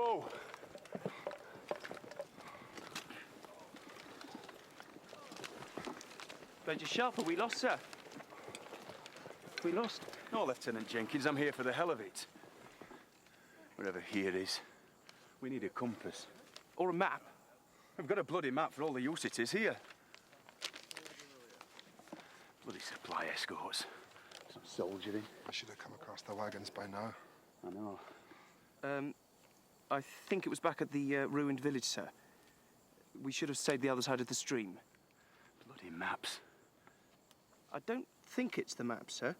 Whoa! Major Sharper, we lost, sir. We lost. No, Lieutenant Jenkins, I'm here for the hell of it. Wherever here is, we need a compass. Or a map. We've got a bloody map for all the use it is here. Bloody supply escorts. Some soldiering. I should have come across the wagons by now. I know. I think it was back at the ruined village, sir. We should have stayed the other side of the stream. Bloody maps. I don't think it's the map, sir.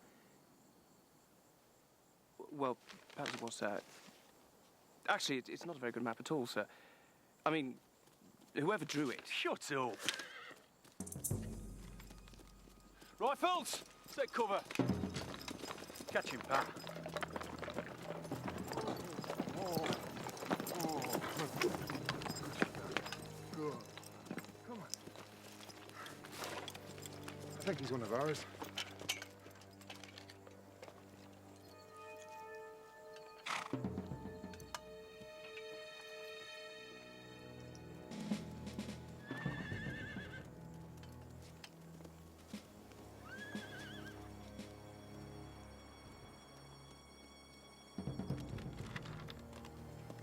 Well, perhaps it was, sir. Actually, it's not a very good map at all, sir. I mean, whoever drew it. Shut up! Rifles! Take cover! Catch him, Pat. Good. Come on. I think he's one of ours.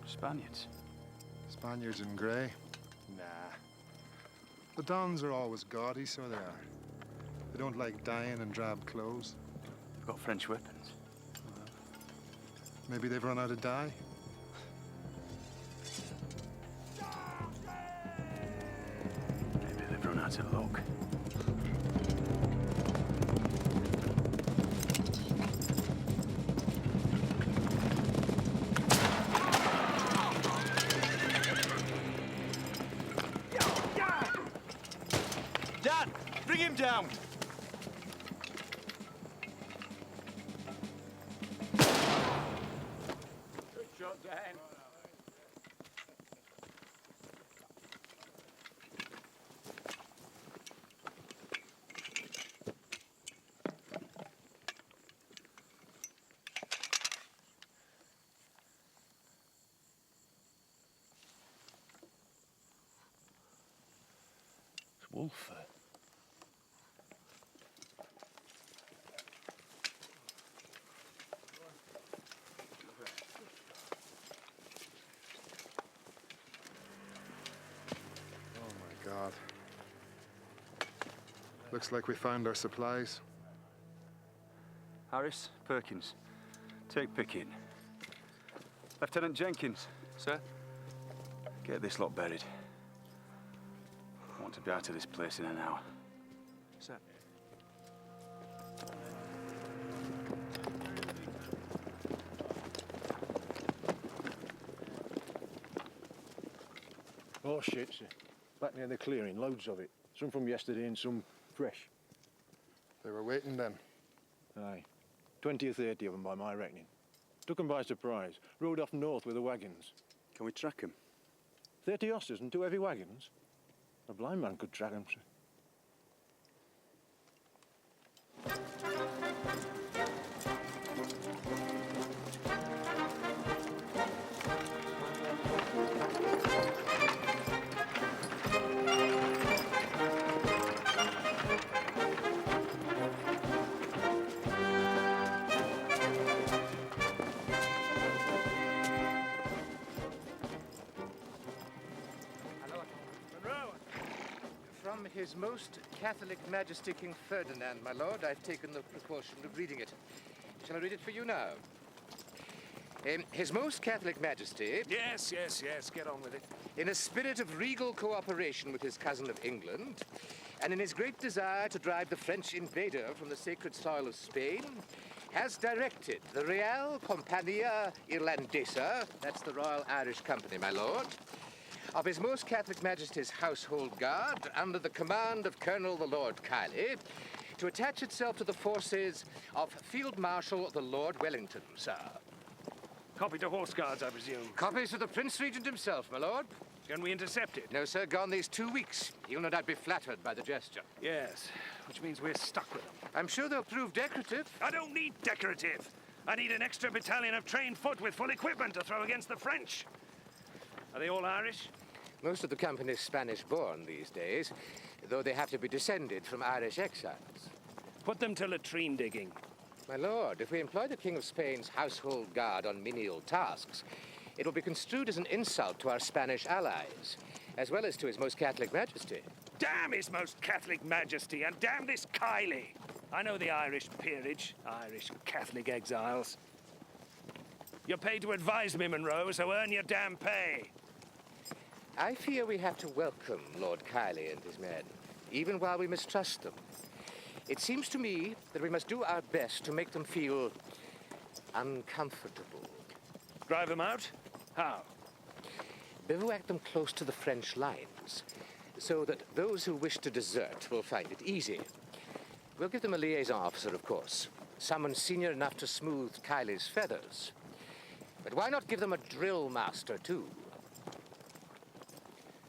Spaniards. Spaniards in grey? Nah. The Dons are always gaudy, so they are. They don't like dying in drab clothes. They've got French weapons. Maybe they've run out of dye. Maybe they've run out of luck. Dan, bring him down. Good shot, Dan. It's Wolfer. God. Looks like we found our supplies. Harris, Perkins, take Pickin. Lieutenant Jenkins. Sir? Get this lot buried. I want to be out of this place in an hour. Sir. Oh, shit, sir. Back near the clearing, loads of it. Some from yesterday and some fresh. They were waiting then. Aye. 20 or 30 of them by my reckoning. Took them by surprise. Rode off north with the wagons. Can we track them? 30 horses and 2 heavy wagons? A blind man could track them, sir. From His Most Catholic Majesty King Ferdinand, my lord, I've taken the precaution of reading it. Shall I read it for you now? His Most Catholic Majesty... Yes, get on with it. In a spirit of regal cooperation with his cousin of England, and in his great desire to drive the French invader from the sacred soil of Spain, has directed the Real Compania Irlandesa, that's the Royal Irish Company, my lord, of His Most Catholic Majesty's Household Guard, under the command of Colonel the Lord Kiley, to attach itself to the forces of Field Marshal the Lord Wellington, sir. Copy to Horse Guards, I presume. Copies to the Prince Regent himself, my lord. Can we intercept it? No, sir, gone these 2 weeks. He'll no doubt be flattered by the gesture. Yes, which means we're stuck with them. I'm sure they'll prove decorative. I don't need decorative. I need an extra battalion of trained foot with full equipment to throw against the French. Are they all Irish? Most of the company's Spanish-born these days, though they have to be descended from Irish exiles. Put them to latrine digging. My lord, if we employ the King of Spain's household guard on menial tasks, it will be construed as an insult to our Spanish allies, as well as to His Most Catholic Majesty. Damn His Most Catholic Majesty, and damn this Kiley! I know the Irish peerage, Irish Catholic exiles. You're paid to advise me, Monroe, so earn your damn pay. I fear we have to welcome Lord Kiley and his men, even while we mistrust them. It seems to me that we must do our best to make them feel uncomfortable. Drive them out? How? Bivouac them close to the French lines, so that those who wish to desert will find it easy. We'll give them a liaison officer, of course. Someone senior enough to smooth Kiley's feathers. But why not give them a drill master, too?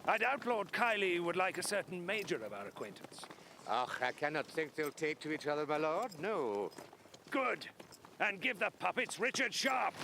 I doubt Lord Kiley would like a certain major of our acquaintance. Ach, I cannot think they'll take to each other, my lord. No. Good. And give the puppets Richard Sharp.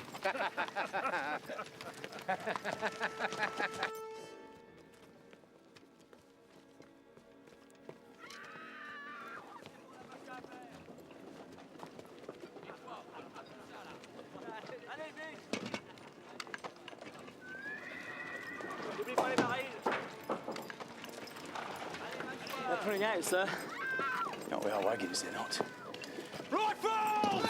They're putting out, sir. Not with our wagons, they're not. Rifles!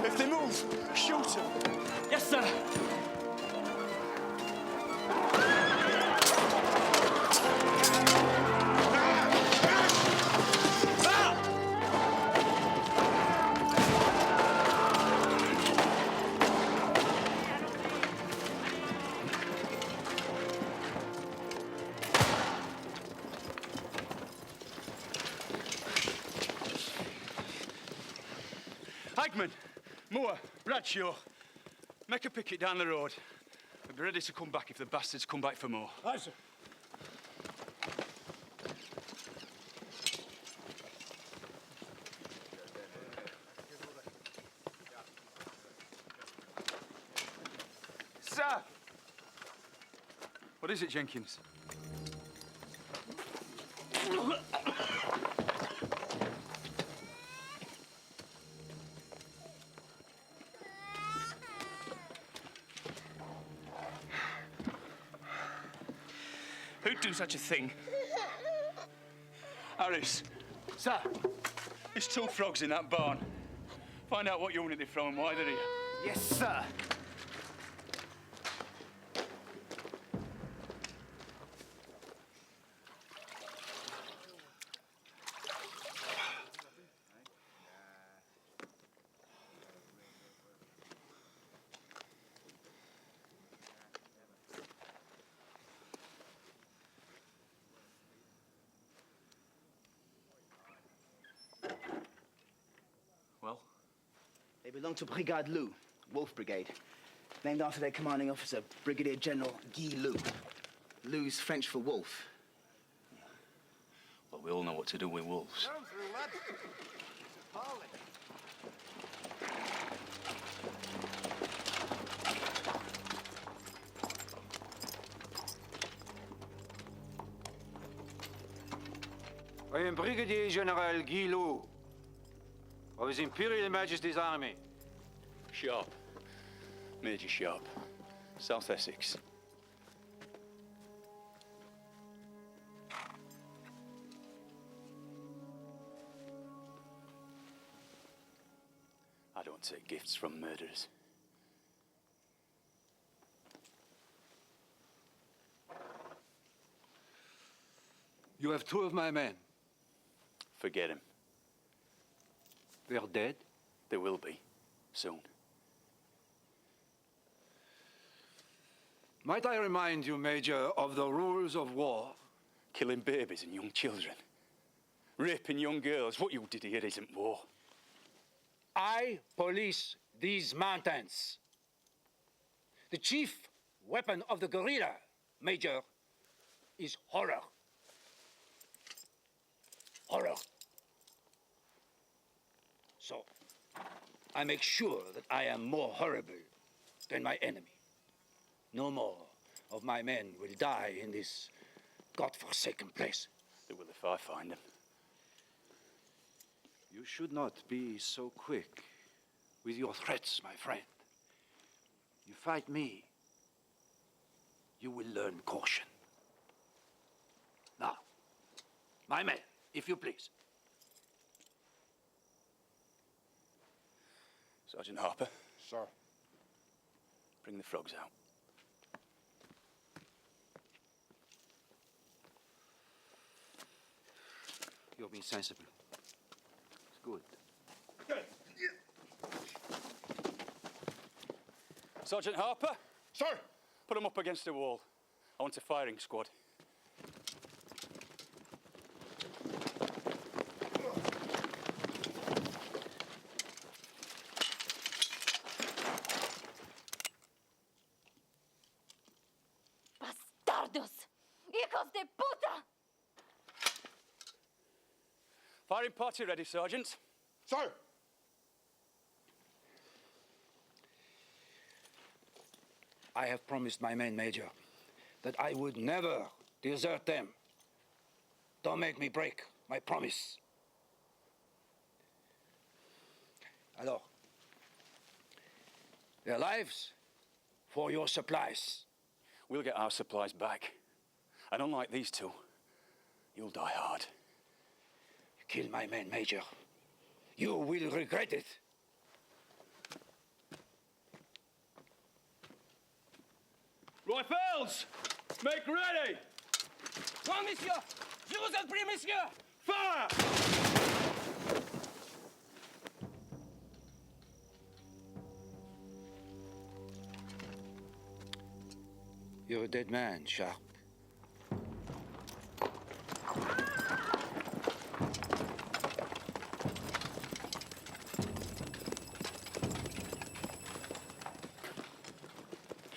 If they move, shoot them. Yes, sir. Hagman, Moore, Bradshaw, make a picket down the road. We'll be ready to come back if the bastards come back for more. Aye, sir. Sir! What is it, Jenkins? Who'd do such a thing? Harris. Sir. There's 2 frogs in that barn. Find out what unit they're from and why they're here. Yes, sir. Well? They belong to Brigade Lou, Wolf Brigade, named after their commanding officer, Brigadier General Guy Lou. Lou's French for wolf. Well, we all know what to do with wolves. I am Brigadier General Guy Lou of His Imperial Majesty's Army. Sharp. Major Sharp. South Essex. I don't take gifts from murderers. You have 2 of my men. Forget him. They're dead. They will be. Soon. Might I remind you, Major, of the rules of war? Killing babies and young children. Raping young girls. What you did here isn't war. I police these mountains. The chief weapon of the guerrilla, Major, is horror. Horror. So, I make sure that I am more horrible than my enemy. No more of my men will die in this God-forsaken place. They will if I find them. You should not be so quick with your threats, my friend. You fight me, you will learn caution. Now, my men, if you please. Sergeant Harper, Sir. bring the frogs out. You're being sensible. It's good. Sergeant Harper, Sir! put them up against the wall. I want a firing squad. ¡Bastardos! ¡Hijos de puta! Firing party ready, Sergeant. Sir! I have promised my men, Major, that I would never desert them. Don't make me break my promise. Alors, their lives for your supplies. We'll get our supplies back. And unlike these two, you'll die hard. Kill my men, Major. You will regret it. Rifles! Make ready! Point, monsieur! Je vous en prie, monsieur! Fire! You're a dead man, Sharp.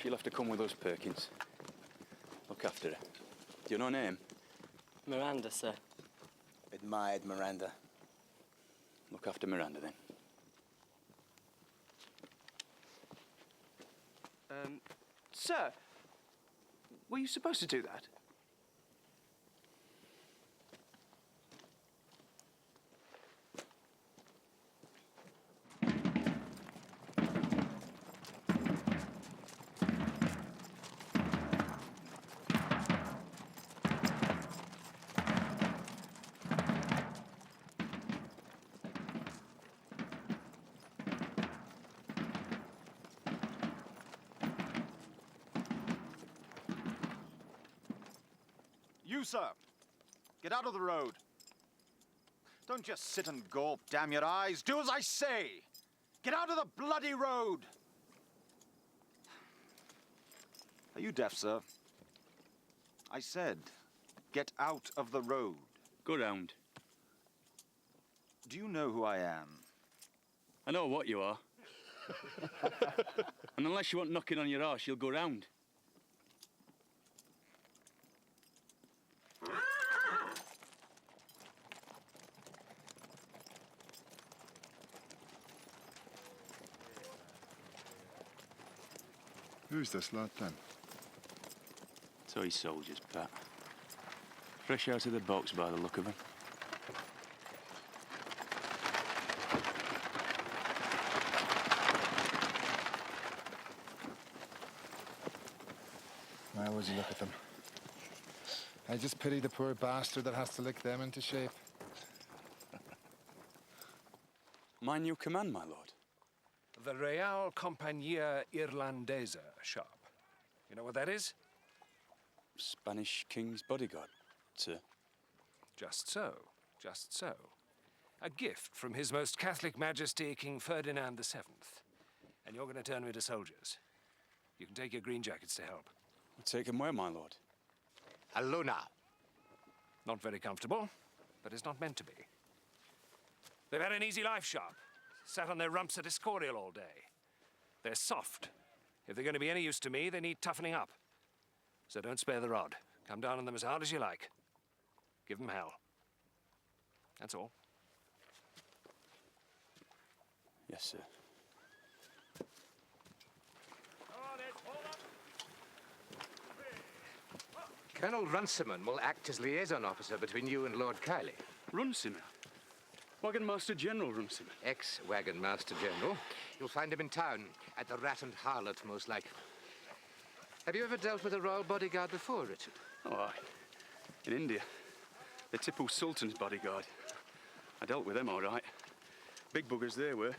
She'll have to come with us, Perkins. Look after her. Do you know her name? Miranda, sir. Admired Miranda. Look after Miranda, then. Sir, were you supposed to do that? You, sir, get out of the road. Don't just sit and gulp, damn your eyes. Do as I say. Get out of the bloody road. Are you deaf, sir? I said, get out of the road. Go round. Do you know who I am? I know what you are. And unless you want knocking on your arse, you'll go round. Who's this lot then? Toy soldiers, Pat. Fresh out of the box by the look of them. Why would you look at them? I just pity the poor bastard that has to lick them into shape. My new command, my lord. The Real Compagnia Irlandesa, Sharp. You know what that is? Spanish King's bodyguard, sir. Just so, just so. A gift from His Most Catholic Majesty King Ferdinand VII. And you're going to turn me to soldiers. You can take your green jackets to help. We'll take him where, my lord? Aluna. Not very comfortable, but it's not meant to be. They've had an easy life, Sharp. Sat on their rumps at Escorial all day. They're soft. If they're going to be any use to me, they need toughening up. So don't spare the rod. Come down on them as hard as you like. Give them hell. That's all. Yes, sir. Colonel Runciman will act as liaison officer between you and Lord Kiley. Runciman? Wagon Master General Runciman? Ex-Wagon Master General. You'll find him in town, at the Rat and Harlot, most likely. Have you ever dealt with a royal bodyguard before, Richard? Oh, aye. In India. The Tipu Sultan's bodyguard. I dealt with them all right. Big buggers they were.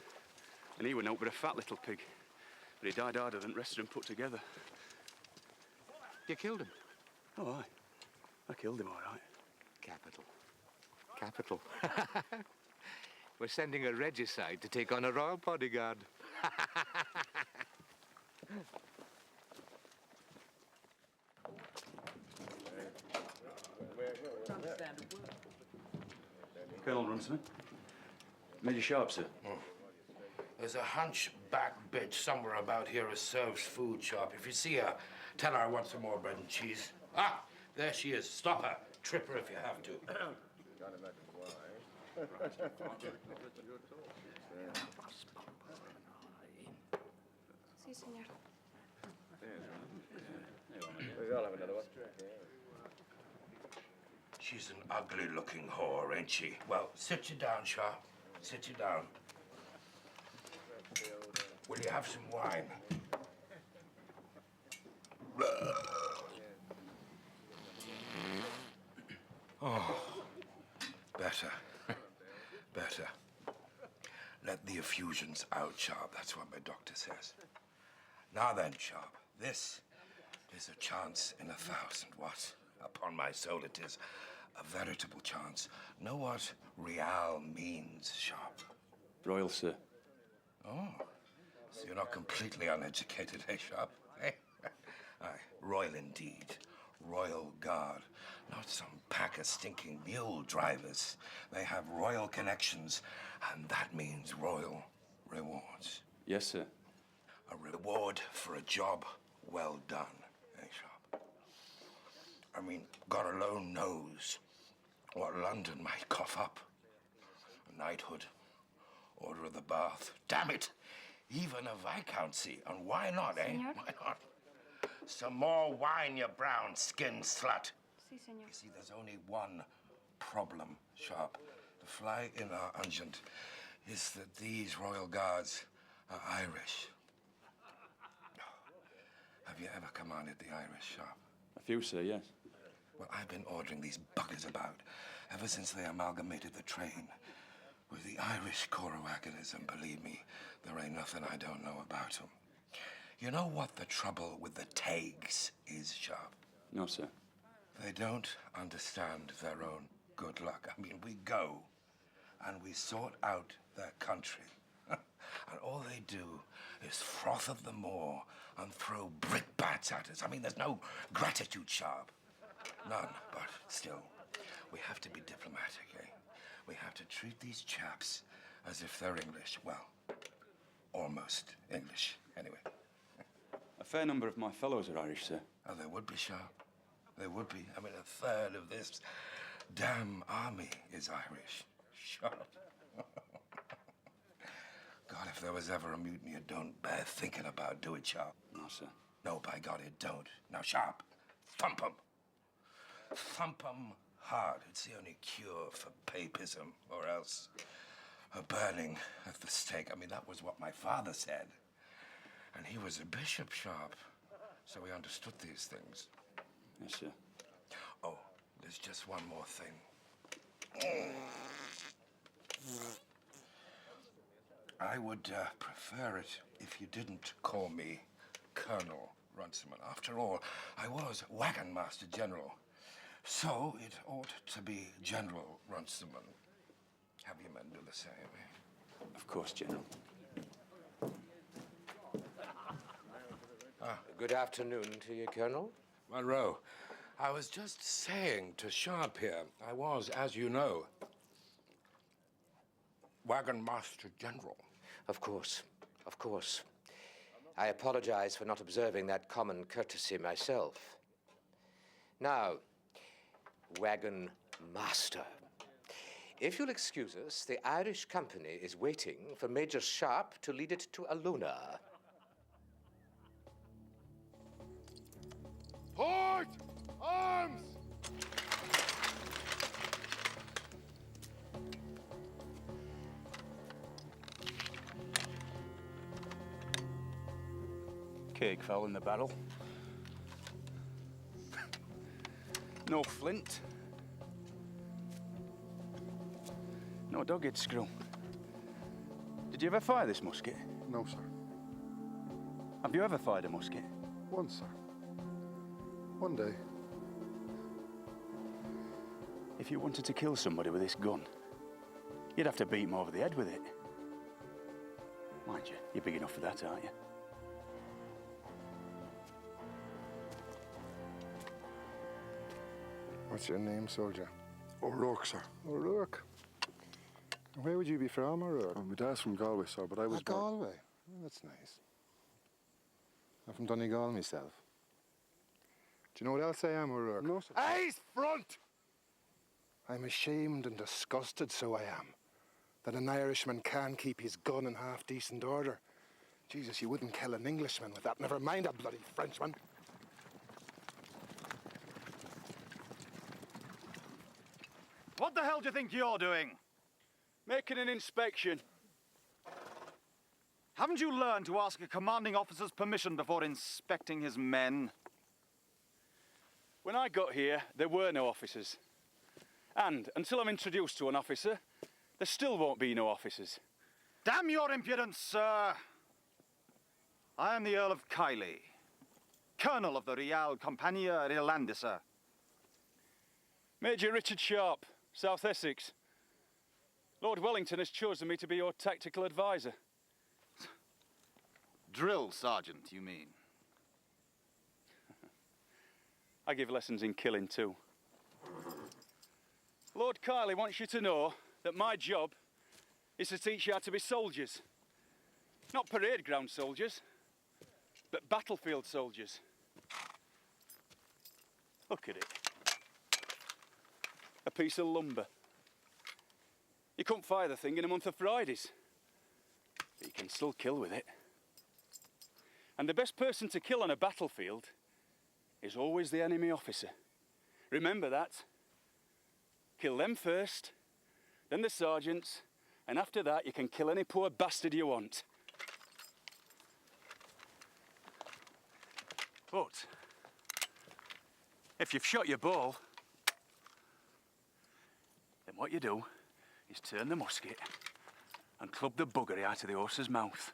And he went out with a fat little pig. But he died harder than the rest of them put together. You killed him? Oh, aye. I killed him all right. Capital. Capital. We're sending a regicide to take on a royal bodyguard. Colonel Runciman. Major Sharp, sir. There's a hunchback bitch somewhere about here who serves food, Sharp. If you see her, tell her I want some more bread and cheese. Ah, there she is. Stop her. Trip her if you have to. Sí, señor. She's an ugly-looking whore, ain't she? Well, sit you down, Sharp. Sit you down. Will you have some wine? Oh, better. Better. Let the effusions out, Sharp. That's what my doctor says. Now then, Sharp, this is a chance in 1,000. What? Upon my soul, it is a veritable chance. Know what real means, Sharp? Royal, sir. Oh, so you're not completely uneducated, eh, Sharp? Eh? Aye, royal indeed. Royal Guard. Not some pack of stinking mule drivers. They have royal connections, and that means royal rewards. Yes, sir. A reward for a job well done, eh, Sharp? I mean, God alone knows what London might cough up. A knighthood, Order of the Bath. Damn it! Even a viscountcy. And why not, eh? Señor? Why not? Some more wine, you brown-skinned slut. Sí, señor. You see, there's only one problem, Sharp. The fly in our unguent is that these royal guards are Irish. Have you ever commanded the Irish, Sharp? A few, sir, yes. Well, I've been ordering these buggers about ever since they amalgamated the train with the Irish Corps waggoners, and believe me, there ain't nothing I don't know about them. You know what the trouble with the Tags is, Sharp? No, sir. They don't understand their own good luck. I mean, we go and we sort out their country. And all they do is froth of the moor and throw brickbats at us. I mean, there's no gratitude, Sharp. None, but still, we have to be diplomatic, eh? We have to treat these chaps as if they're English. Well, almost English, anyway. A fair number of my fellows are Irish, sir. Oh, there would be, Sharp. There would be. I mean, 1/3 of this damn army is Irish. Sharp. God, if there was ever a mutiny, it don't bear thinking about, do it, Sharp? No, sir. No, by God, it don't. Now, Sharp, thump 'em. Thump 'em hard. It's the only cure for papism, or else a burning at the stake. I mean, that was what my father said. And he was a bishop, Sharp, so he understood these things. Yes, sir. Oh, there's just one more thing. I would prefer it if you didn't call me Colonel Runciman. After all, I was Wagon Master General So it ought to be General Runciman. Have your men do the same. Of course, General. Good afternoon to you, Colonel. Monroe, I was just saying to Sharp here, I was, as you know, Wagon Master General. Of course, of course. I apologize for not observing that common courtesy myself. Now, Wagon Master. If you'll excuse us, the Irish Company is waiting for Major Sharp to lead it to Aluna. Port! Arms! Cake fell in the barrel. No flint. No dog-eared screw. Did you ever fire this musket? No, sir. Have you ever fired a musket? Once, sir. One day. If you wanted to kill somebody with this gun, you'd have to beat him over the head with it. Mind you, you're big enough for that, aren't you? What's your name, soldier? O'Rourke, sir. O'Rourke. Where would you be from, O'Rourke? My dad's from Galway, sir, but I was born... Galway. Oh, that's nice. I'm from Donegal myself. Do you know what else I am, O'Rourke? No, sir. Eyes front! I'm ashamed and disgusted, so I am, that an Irishman can keep his gun in half-decent order. Jesus, you wouldn't kill an Englishman with that, never mind a bloody Frenchman. What the hell do you think you're doing? Making an inspection. Haven't you learned to ask a commanding officer's permission before inspecting his men? When I got here, there were no officers. And until I'm introduced to an officer, there still won't be no officers. Damn your impudence, sir! I am the Earl of Kiley, Colonel of the Real Compania Irlandesa. Major Richard Sharp, South Essex. Lord Wellington has chosen me to be your tactical advisor. Drill sergeant, you mean? I give lessons in killing too. Lord Kiley wants you to know that my job is to teach you how to be soldiers. Not parade ground soldiers, but battlefield soldiers. Look at it. A piece of lumber. You couldn't fire the thing in a month of Fridays, but you can still kill with it. And the best person to kill on a battlefield is always the enemy officer. Remember that. Kill them first, then the sergeants, and after that you can kill any poor bastard you want. But if you've shot your ball, then what you do is turn the musket and club the buggery out of the horse's mouth.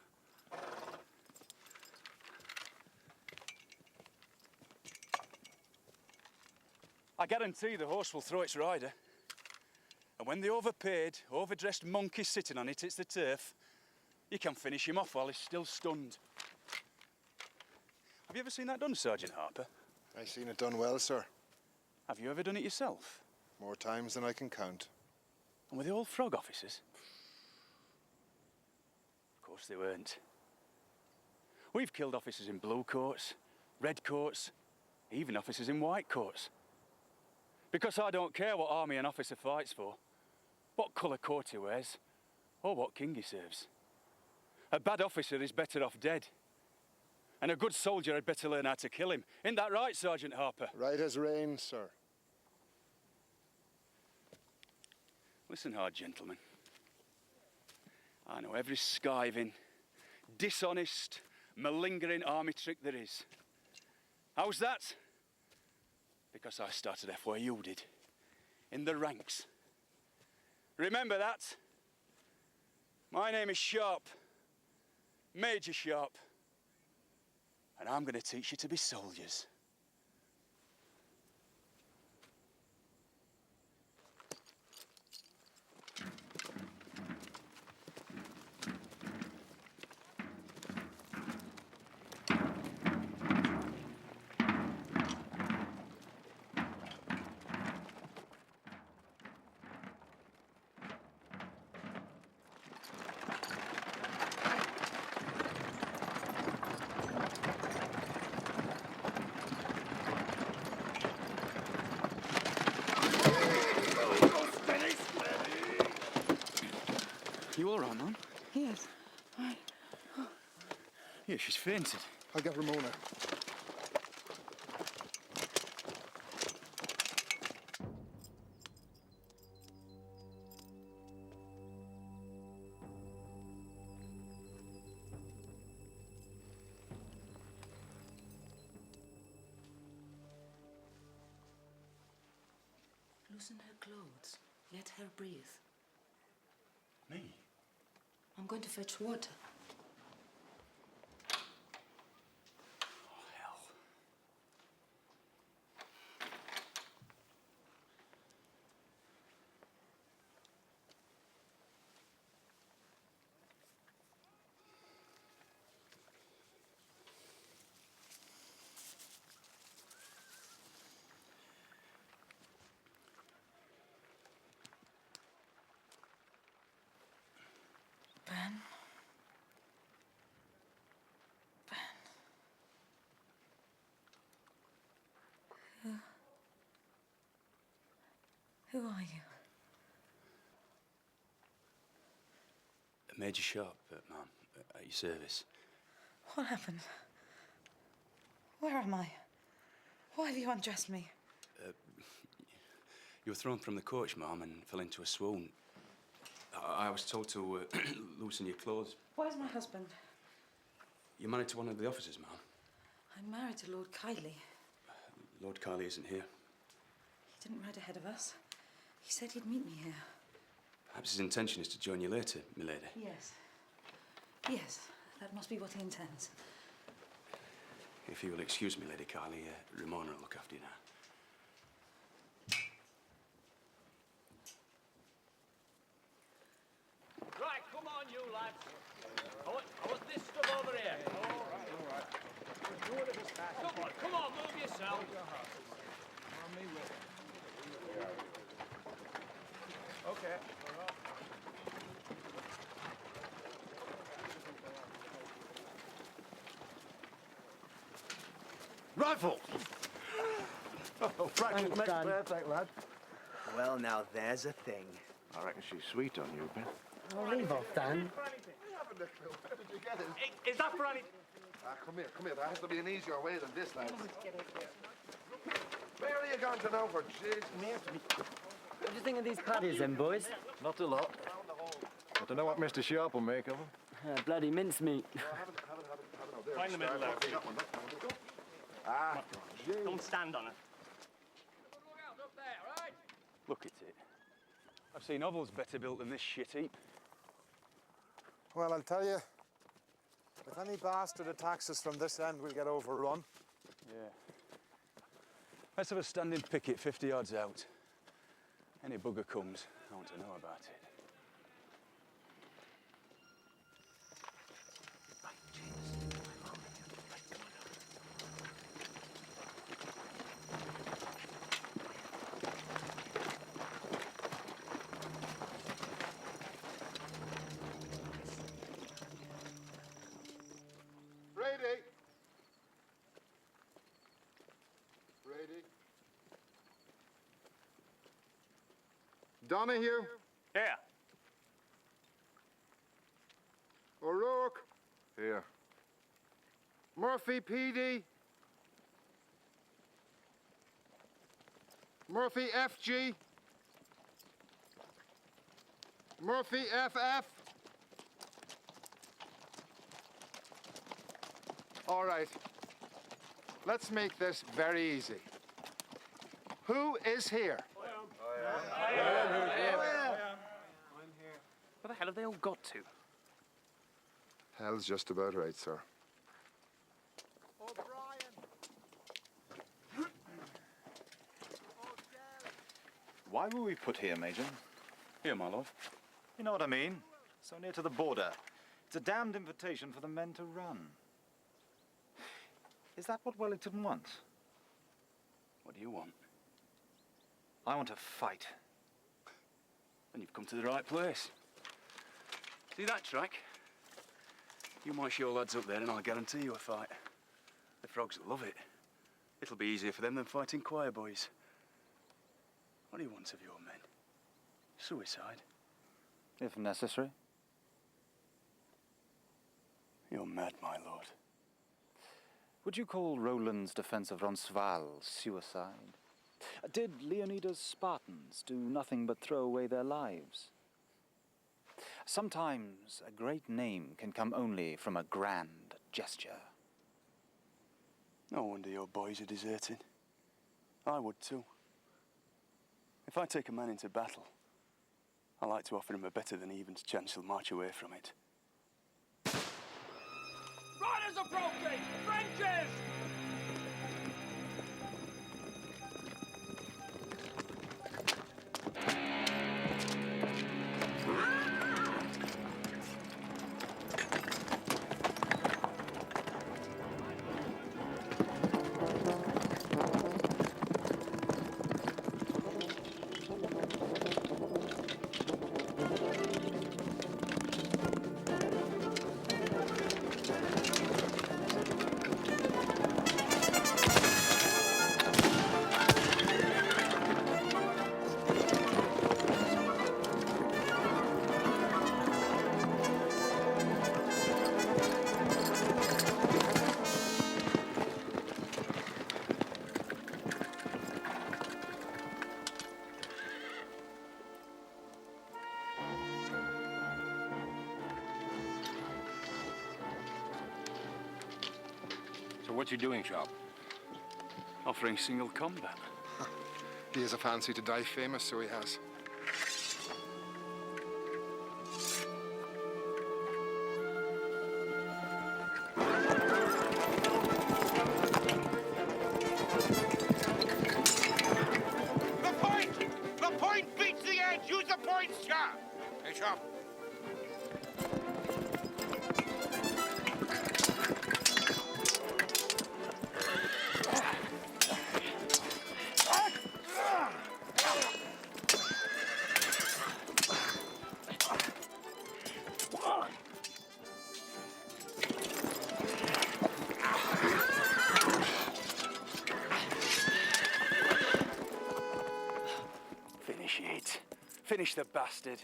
I guarantee the horse will throw its rider. And when the overpaid, overdressed monkey's sitting on it, it's the turf, you can finish him off while he's still stunned. Have you ever seen that done, Sergeant Harper? I've seen it done well, sir. Have you ever done it yourself? More times than I can count. And were they all frog officers? Of course they weren't. We've killed officers in blue coats, red coats, even officers in white coats. Because I don't care what army an officer fights for, what colour coat he wears, or what king he serves. A bad officer is better off dead. And a good soldier had better learn how to kill him. Isn't that right, Sergeant Harper? Right as rain, sir. Listen hard, gentlemen. I know every skiving, dishonest, malingering army trick there is. How's that? Because I started off where you did, in the ranks. Remember that? My name is Sharp, Major Sharp, and I'm going to teach you to be soldiers. all right, Mum? Yes. Yeah, she's fainted. I'll get Ramona. Loosen her clothes. Let her breathe. Me? I'm going to fetch water. Oh, hell. Ben? Ben? Who are you? Major Sharp, Ma'am, at your service. What happened? Where am I? Why have you undressed me? You were thrown from the coach, Ma'am, and fell into a swoon. I was told to loosen your clothes. Where's my husband? You're married to one of the officers, Ma'am. I'm married to Lord Kiley. Lord Carley isn't here. He didn't ride ahead of us. He said he'd meet me here. Perhaps his intention is to join you later, milady. Yes. Yes, that must be what he intends. If you will excuse me, Lady Carley, Ramona will look after you now. Right, come on, you lads. I want this stuff over here. All right. Come on, move yourself. Okay. Rifle! Oh, Thanks, Dan. Thank lad. Well, now there's a thing. I reckon she's sweet on you, Ben. Oh, leave off, Dan. Where did you get it? Is that for any... Come here, come here. There has to be an easier way than this, lads. Where are you going to now for? Jeez, What do you think of these paddies, then, boys? Not a lot. I don't know what Mr. Sharp will make of them. Bloody mincemeat. Find the middle there. Ah, Don't stand on it. Look at it. I've seen hovels better built than this shit heap. Well, I'll tell you, if any bastard attacks us from this end, we'll get overrun. Yeah. Let's have a standing picket 50 yards out. Any bugger comes, I want to know about it. Brady! Brady? Donahue? Yeah. O'Rourke? Here. Murphy PD? Murphy FG? Murphy FF? All right. Let's make this very easy. Who is here? Where the hell have they all got to? Hell's just about right, sir. Why were we put here, Major? Here, my love. You know what I mean? So near to the border. It's a damned invitation for the men to run. Is that what Wellington wants? What do you want? I want to fight. Then you've come to the right place. See that track? You march your lads up there and I'll guarantee you a fight. The frogs love it. It'll be easier for them than fighting choir boys. What do you want of your men? Suicide? If necessary. You're mad, my lord. Would you call Roland's defense of Roncesvalles suicide? Did Leonida's Spartans do nothing but throw away their lives? Sometimes a great name can come only from a grand gesture. No wonder your boys are deserting. I would too. If I take a man into battle, I like to offer him a better than even's chance he'll march away from it. Riders approaching! Frenches! So what you doing, Sharp? Offering single combat. He has a fancy to die famous, so he has. The point! The point beats the edge! Use the point, Sharp! Hey, Sharp. Finish it. Finish the bastard.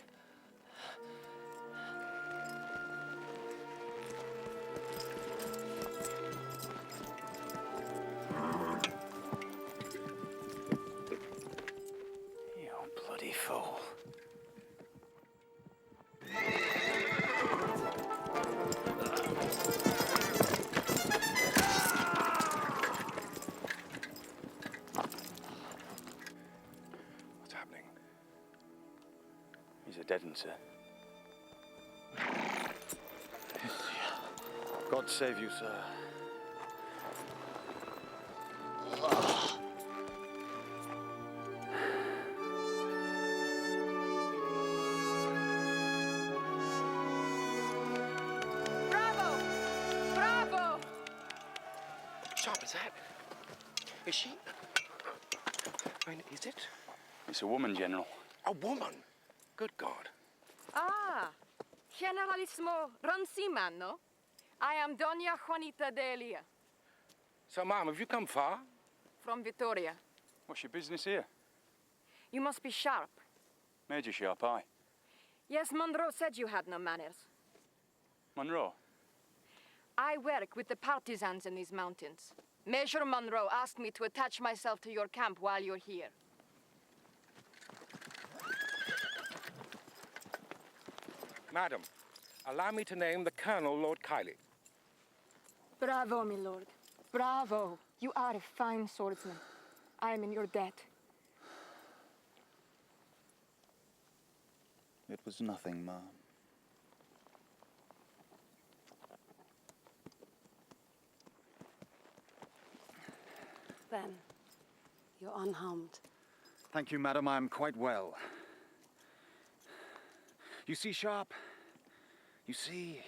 You bloody fool. What's happening? He's a dead un, sir. God save you, sir. Bravo! Bravo! Sharp, is that? Is she? I mean, is it? It's a woman, General. A woman? Good God. Ah, Generalissimo Roncimano. I am Doña Juanita de Elia So, Ma'am, have you come far? from Vitoria. What's your business here? You must be Sharp. Major Sharp, aye. Yes, Monroe said you had no manners. Monroe? I work with the partisans in these mountains. Major Monroe asked me to attach myself to your camp while you're here. Madam, allow me to name the Colonel Lord Kiley. Bravo, my lord. Bravo. You are a fine swordsman. I am in your debt. It was nothing, ma'am. Ben, you're unharmed. Thank you, madam. I am quite well. You see, Sharp? You see,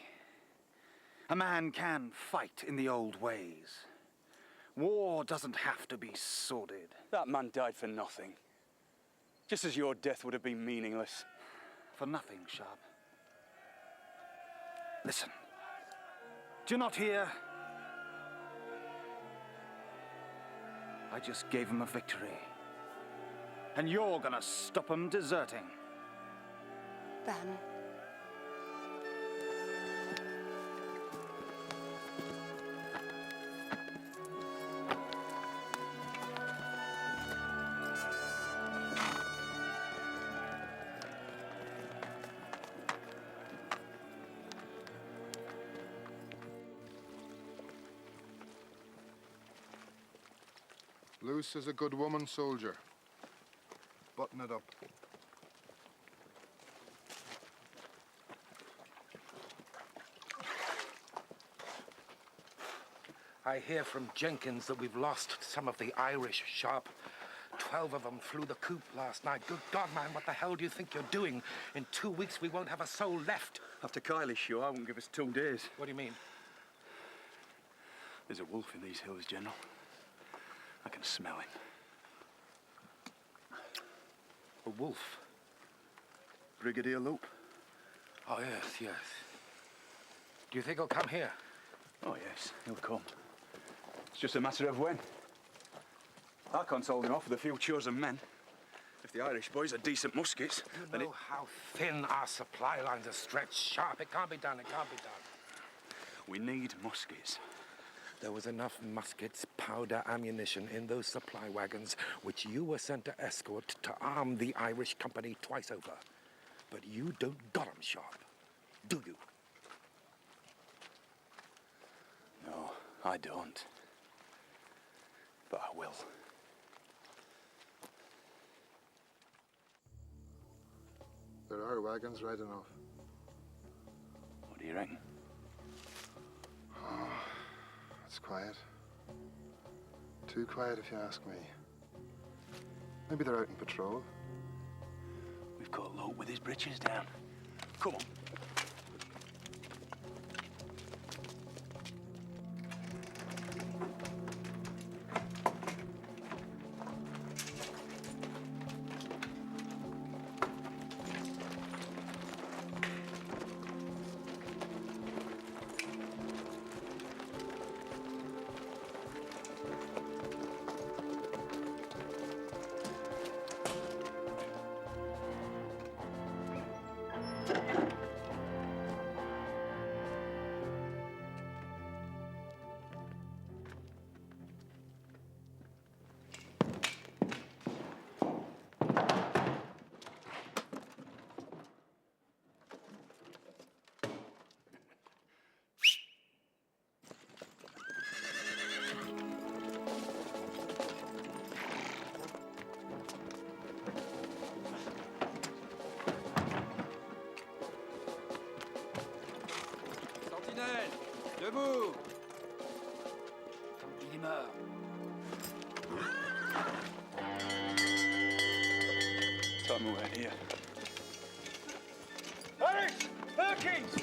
a man can fight in the old ways. War doesn't have to be sordid. That man died for nothing. Just as your death would have been meaningless. For nothing, Sharp. Listen. Do you not hear? I just gave him a victory. And you're gonna stop him deserting. Ben. Luce is a good woman, soldier. Button it up. I hear from Jenkins that we've lost some of the Irish sharp. 12 of them flew the coop last night. Good God, man, what the hell do you think you're doing? In 2 weeks, we won't have a soul left. After Kylie's show, I won't give us 2 days. What do you mean? There's a wolf in these hills, General. I can smell him. A wolf? Brigadier Loop. Oh, yes, yes. Do you think he'll come here? Oh, yes, he'll come. It's just a matter of when. I can't hold him off with a few chosen men. If the Irish boys are decent muskets, You know how thin our supply lines are stretched. Sharp, it can't be done, it can't be done. We need muskets. There was enough muskets, powder, ammunition in those supply wagons which you were sent to escort to arm the Irish company twice over. But you don't got 'em, Sharp, do you? No, I don't. But I will. There are wagons right enough. What do you reckon? Oh, it's quiet. Too quiet if you ask me. Maybe they're out on patrol. We've caught Lope with his britches down. Come on. Debout! Il est mort. Time we were here. Alex! Perkins!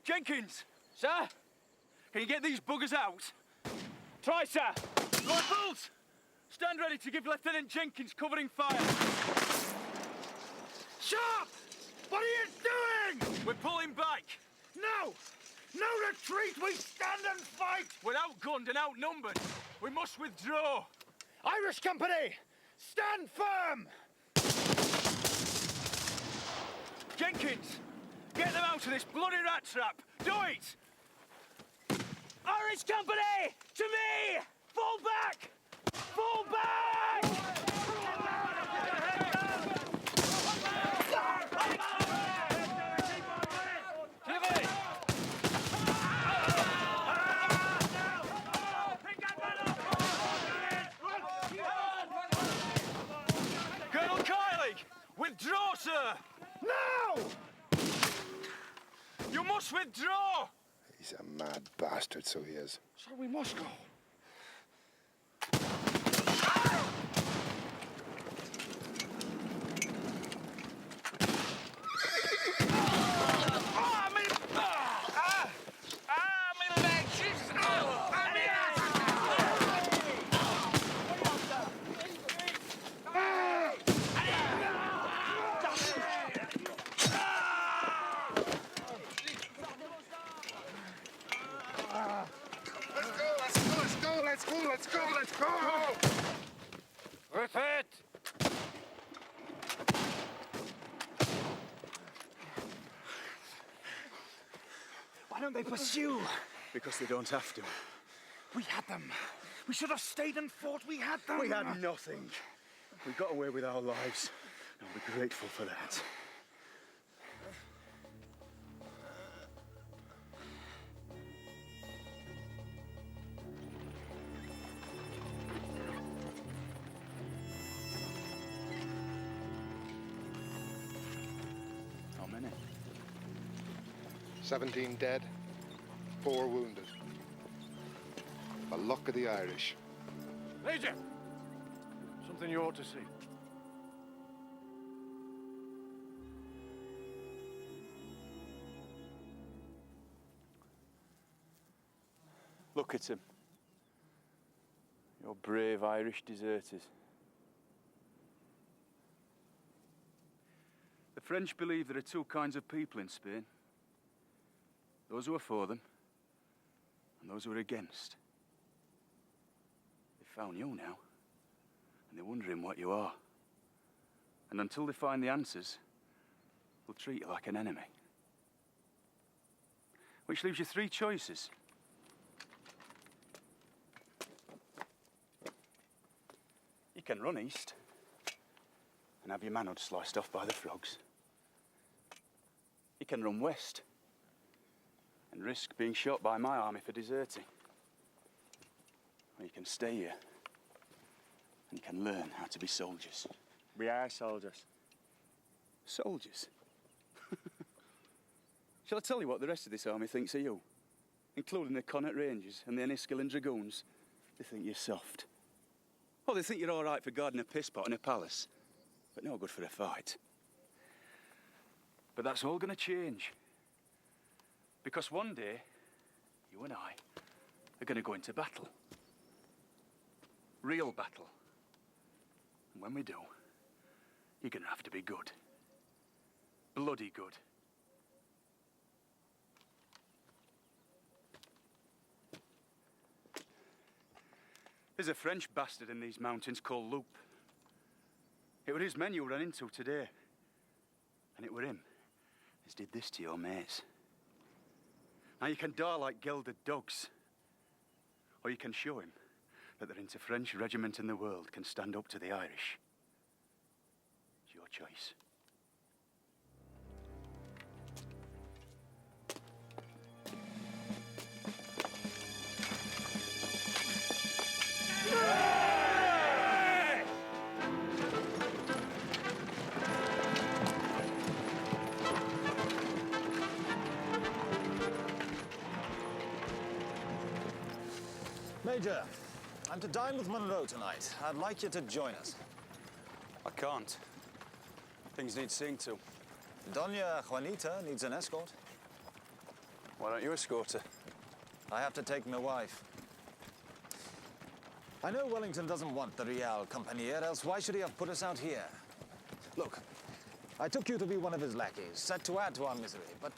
Jenkins! Sir? Can you get these buggers out? Try, sir! Rifles! Stand ready to give Lieutenant Jenkins covering fire! Sharp! What are you doing? We're pulling back. No! No retreat! We stand and fight! We're outgunned and outnumbered. We must withdraw. Irish Company! Stand firm! Jenkins, get them out of this bloody rat trap. Do it! Irish Company! To me! Fall back! Fall back! Colonel Kylie! Withdraw, sir! No! You must withdraw! He's a mad bastard, so he is. So we must go. Let's go! With it! Why don't they pursue? Because they don't have to. We had them. We should have stayed and fought. We had them. We had nothing. We got away with our lives, and we're grateful for that. How many? 17 dead, 4 wounded. The luck of the Irish. Major! Something you ought to see. Look at him. Your brave Irish deserters. The French believe there are two kinds of people in Spain. Those who are for them, and those who are against. They've found you now, and they're wondering what you are. And until they find the answers, they'll treat you like an enemy. Which leaves you 3 choices. You can run east, and have your manhood sliced off by the frogs. You can run west, and risk being shot by my army for deserting. Or you can stay here, and you can learn how to be soldiers. We are soldiers. Soldiers? Shall I tell you what the rest of this army thinks of you? Including the Connaught Rangers and the Enniskillen Dragoons. They think you're soft. Oh, they think you're all right for guarding a piss pot in a palace, but no good for a fight. But that's all going to change. Because one day, you and I are going to go into battle. Real battle. And when we do, you're going to have to be good. Bloody good. There's a French bastard in these mountains called Loup. It were his men you ran into today. And it were him as did this to your mates. Now you can die like gelded dogs. Or you can show him that there ain't a French regiment in the world can stand up to the Irish. It's your choice. Major, I'm to dine with Monroe tonight. I'd like you to join us. I can't. Things need seeing to. Doña Juanita needs an escort. Why don't you escort her? I have to take my wife. I know Wellington doesn't want the Real Company here, else why should he have put us out here? Look, I took you to be one of his lackeys, set to add to our misery. But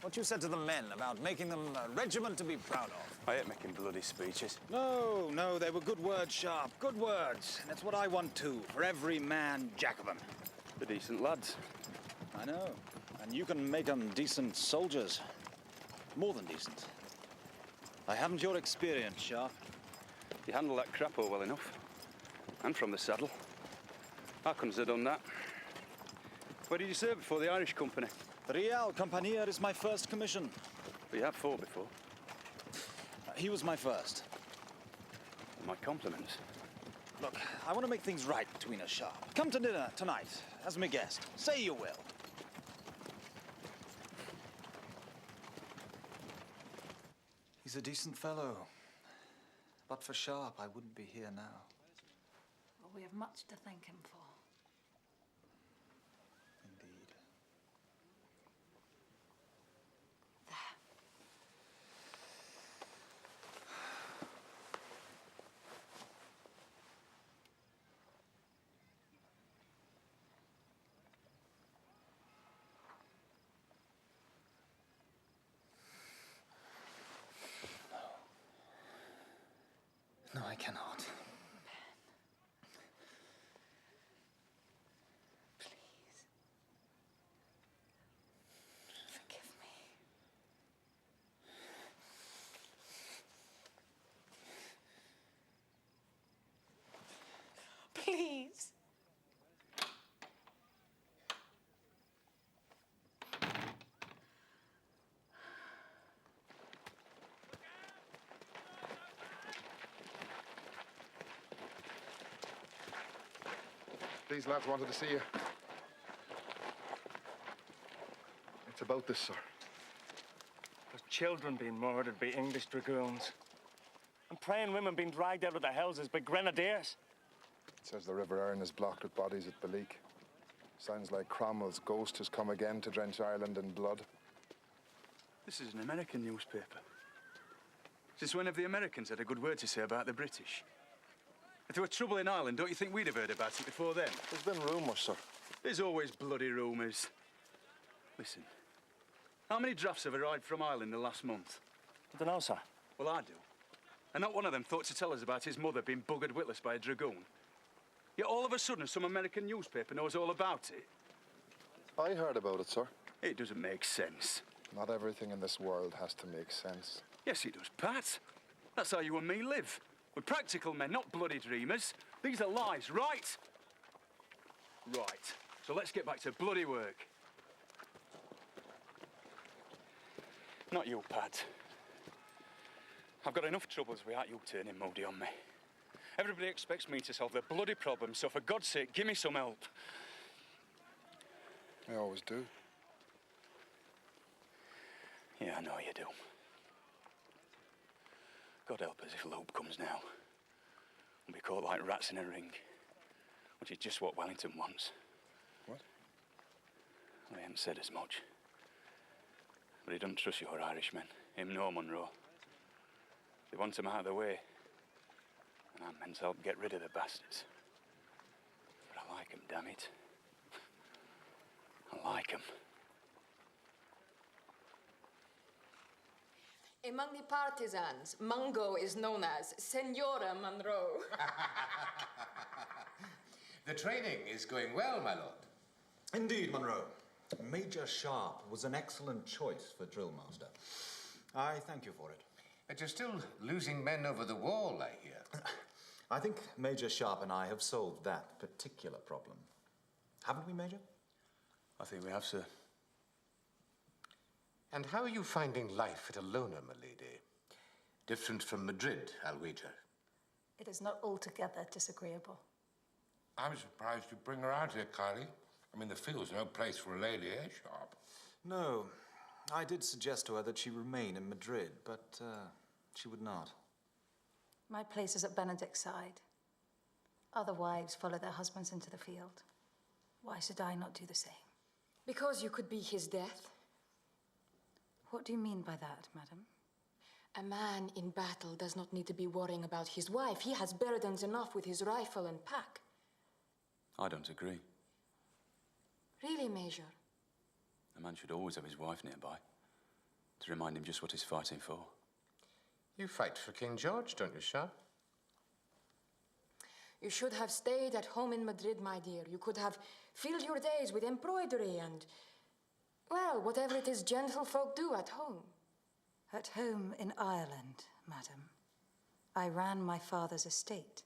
what you said to the men about making them a regiment to be proud of. I hate making bloody speeches. No, no, they were good words, Sharp. Good words. And it's what I want too, for every man jack of them. They're decent lads. I know. And you can make them decent soldiers. More than decent. I haven't your experience, Sharp. You handle that crapo well enough. And from the saddle. I couldn't have done that. Where did you serve before the Irish Company? The Real Companier is my first commission. But you have fought before. He was my first. My compliments. Look, I want to make things right between us, Sharp. Come to dinner tonight, as my guest. Say you will. He's a decent fellow. But for Sharp, I wouldn't be here now. Well, we have much to thank him for. Indeed. No, I cannot. Please. Forgive me. Please. These lads wanted to see you. It's about this, sir. There's children being murdered by English dragoons. And praying women being dragged out of their houses by grenadiers. It says the River Erne is blocked with bodies at Balik. Sounds like Cromwell's ghost has come again to drench Ireland in blood. This is an American newspaper. Since when have the Americans had a good word to say about the British? If there were trouble in Ireland, don't you think we'd have heard about it before then? There's been rumours, sir. There's always bloody rumours. Listen, how many drafts have arrived from Ireland in the last month? I don't know, sir. Well, I do. And not one of them thought to tell us about his mother being buggered witless by a dragoon. Yet all of a sudden, some American newspaper knows all about it. I heard about it, sir. It doesn't make sense. Not everything in this world has to make sense. Yes, it does, Pat. That's how you and me live. We're practical men, not bloody dreamers. These are lies, right? Right. So let's get back to bloody work. Not you, Pat. I've got enough troubles without you turning moody on me. Everybody expects me to solve their bloody problems, so for God's sake, give me some help. I always do. Yeah, I know you do. God help us if Loeb comes now. We'll be caught like rats in a ring, which is just what Wellington wants. What? Well, he hasn't said as much. But he doesn't trust your Irishmen, him nor Monroe. They want him out of the way. And I'm meant to help get rid of the bastards. But I like him, damn it. I like him. Among the partisans, Mungo is known as Senora Monroe. The training is going well, my lord. Indeed, Monroe. Major Sharp was an excellent choice for drill master. I thank you for it. But you're still losing men over the wall, I hear. I think Major Sharp and I have solved that particular problem. Haven't we, Major? I think we have, sir. And how are you finding life at Alona, my lady? Different from Madrid, I'll wager. It is not altogether disagreeable. I'm surprised you bring her out here, Kylie. I mean, the field's no place for a lady, eh, Sharp? No. I did suggest to her that she remain in Madrid, but she would not. My place is at Benedict's side. Other wives follow their husbands into the field. Why should I not do the same? Because you could be his death. What do you mean by that, madam? A man in battle does not need to be worrying about his wife. He has burdens enough with his rifle and pack. I don't agree. Really, Major? A man should always have his wife nearby to remind him just what he's fighting for. You fight for King George, don't you, Sharp? You should have stayed at home in Madrid, my dear. You could have filled your days with embroidery and, well, whatever it is gentlefolk do at home. At home in Ireland, madam. I ran my father's estate.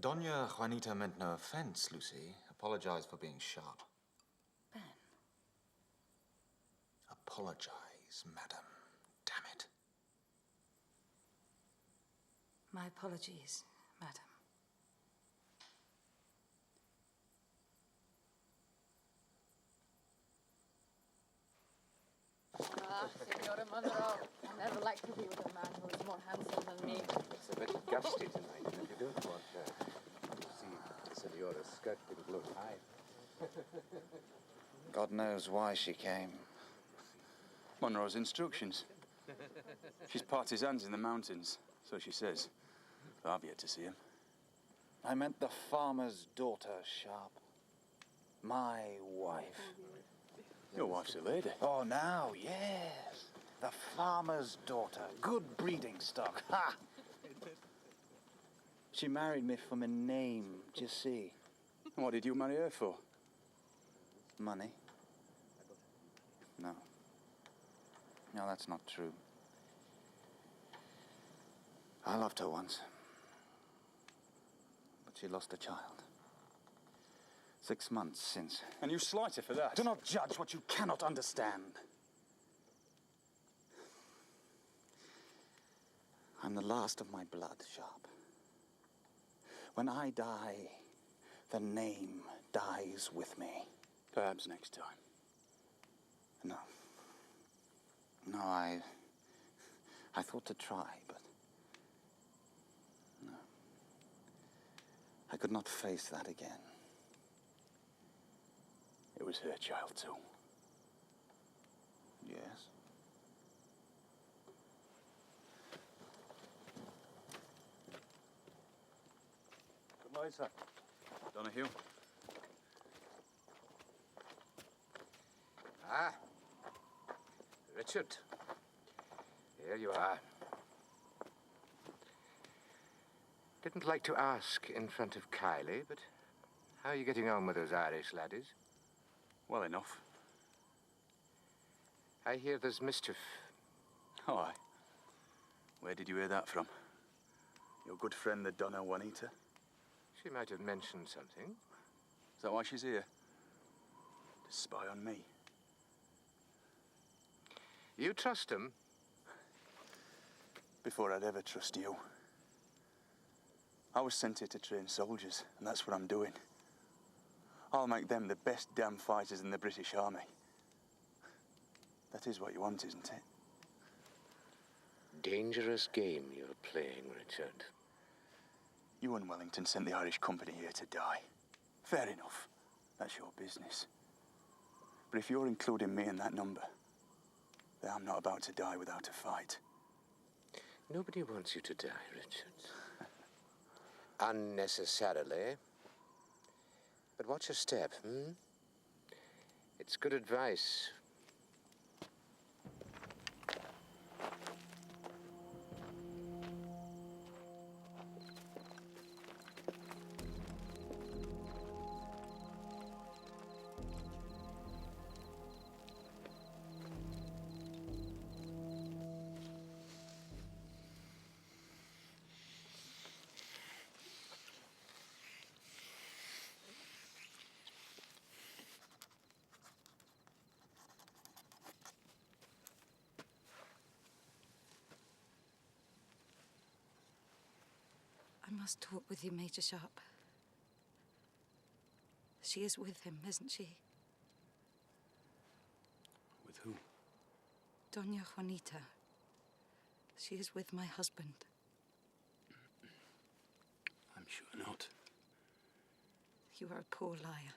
Doña Juanita meant no offense, Lucy. Apologize for being sharp. Ben. Apologize, madam. Damn it. My apologies, madam. Ah, Senora Monroe. I never like to be with a man who is more handsome than me. It's a bit gusty tonight, and if you don't want to see Senora's skirt being blown high. God knows why she came. Monroe's instructions. She's partisans in the mountains, so she says. But I've yet to see him. I meant the farmer's daughter, Sharp. My wife. Your wife's a lady. Oh, now, yes. The farmer's daughter. Good breeding stock. Ha! She married me for my name, do you see? And what did you marry her for? Money? No. No, that's not true. I loved her once. But she lost a child. 6 months since. And you slight her for that? Do not judge what you cannot understand. I'm the last of my blood, Sharp. When I die, the name dies with me. Perhaps next time. No. No, I thought to try, but no. I could not face that again. It was her child, too. Yes. Good morning, sir. Donahue. Ah, Richard. Here you are. Didn't like to ask in front of Kylie, but how are you getting on with those Irish laddies? Well enough. I hear there's mischief. Oh, aye. Where did you hear that from? Your good friend, the Donna Juanita? She might have mentioned something. Is that why she's here? To spy on me? You trust him? Before I'd ever trust you. I was sent here to train soldiers, and that's what I'm doing. I'll make them the best damn fighters in the British Army. That is what you want, isn't it? Dangerous game you're playing, Richard. You and Wellington sent the Irish company here to die. Fair enough. That's your business. But if you're including me in that number, then I'm not about to die without a fight. Nobody wants you to die, Richard. Unnecessarily. But watch your step, hmm? It's good advice. I must talk with you, Major Sharp. She is with him, isn't she? With who? Doña Juanita. She is with my husband. I'm sure not. You are a poor liar.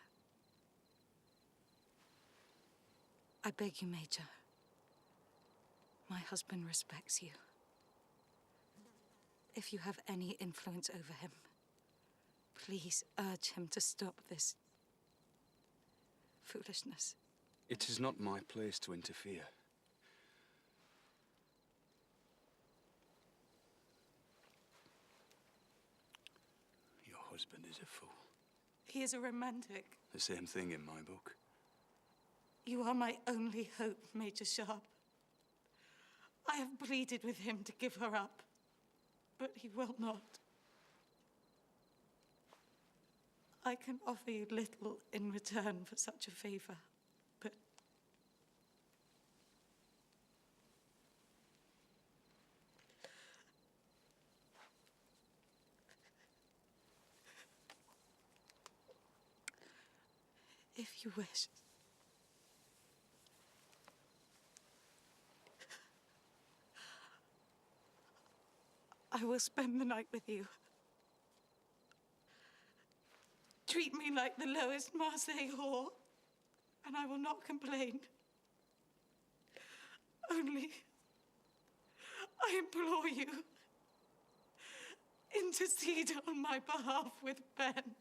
I beg you, Major. My husband respects you. If you have any influence over him, please urge him to stop this foolishness. It is not my place to interfere. Your husband is a fool. He is a romantic. The same thing in my book. You are my only hope, Major Sharp. I have pleaded with him to give her up, but he will not. I can offer you little in return for such a favor, but... if you wish... I will spend the night with you. Treat me like the lowest Marseille whore, and I will not complain. Only, I implore you, intercede on my behalf with Ben.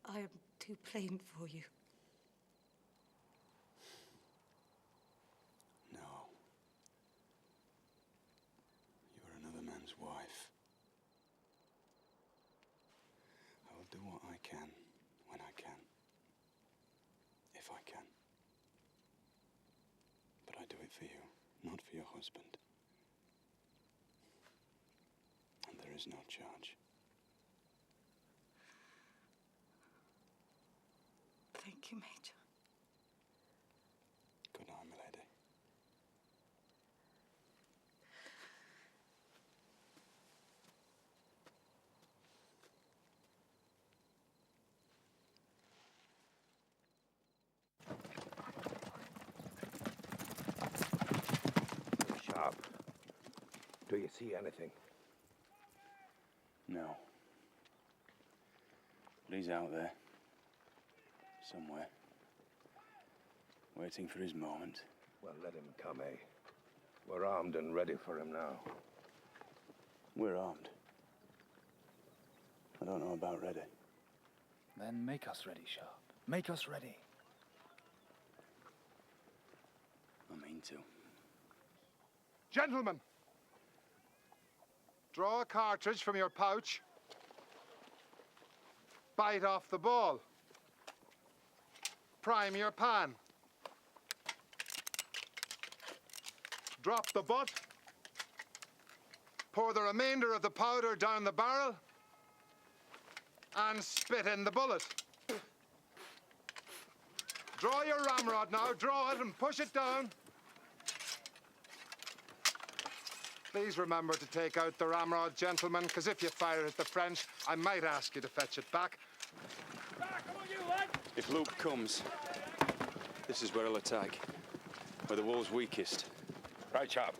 I am too plain for you. No. You are another man's wife. I will do what I can, when I can. If I can. But I do it for you, not for your husband. And there is no charge. Thank you, Major. Good night, milady. Sharp, do you see anything? No. But he's out there. Somewhere. Waiting for his moment. Well, let him come, eh? We're armed and ready for him now. We're armed. I don't know about ready. Then make us ready, Sharp. Make us ready. I mean to. Gentlemen, draw a cartridge from your pouch. Bite off the ball. Prime your pan. Drop the butt. Pour the remainder of the powder down the barrel and spit in the bullet. Draw your ramrod now, draw it and push it down. Please remember to take out the ramrod, gentlemen, because if you fire at the French, I might ask you to fetch it back. If Luke comes, this is where he'll attack. Where the wall's weakest. Right, Sharp.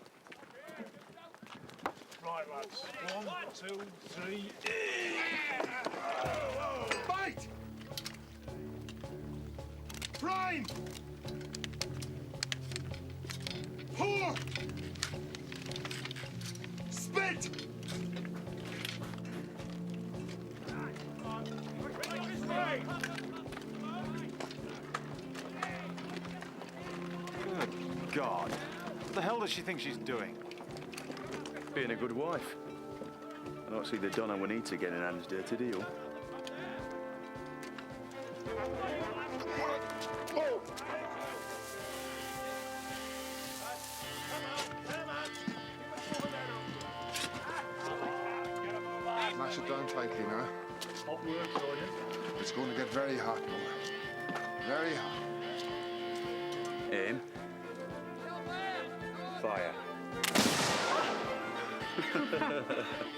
Right, lads. 1, 2, 3. Bite! Prime! Pour! Spit! Good God. What the hell does she think she's doing? Being a good wife. I don't see the Donna Juanita getting hands dirty, do you? Mash it down tightly now. Hot work, Sergeant. It's going to get very hot, boy. Very hot. Aim. Fire.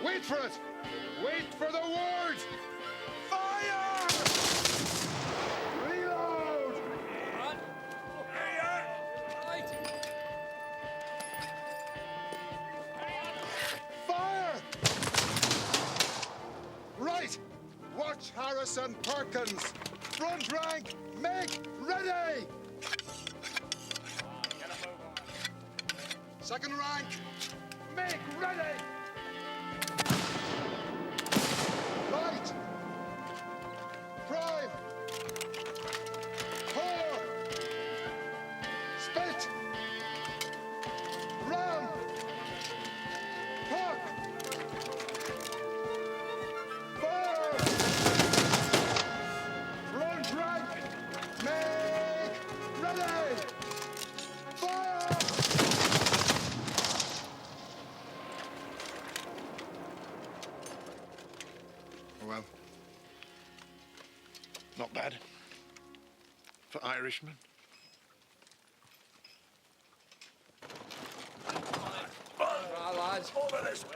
Wait for it! Wait for the word! Fire! Reload! Fire! Right! Watch Harris Morris and Perkins. Front rank, make ready! Second rank, make ready! Right! Prime! Core! Spit! Ram! Cock! Fire! Front rank, make ready! Fire! Well, not bad for Irishmen. Right, lads. Over this way.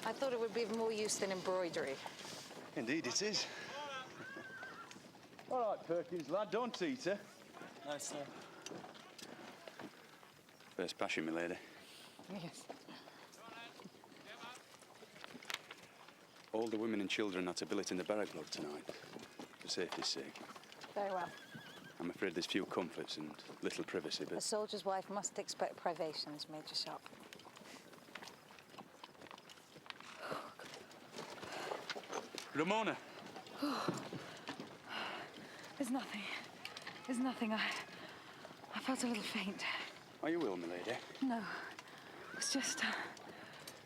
I thought it would be of more use than embroidery. Indeed it is. All right, Perkins, lad, don't teeter. No, sir. First passion, my lady. Yes. All the women and children are to billet in the barrack log tonight, for safety's sake. Very well. I'm afraid there's few comforts and little privacy, A but soldier's wife must expect privations, Major Sharp. Ramona! There's nothing. There's nothing. I felt a little faint. Are you ill, my lady? No. It's just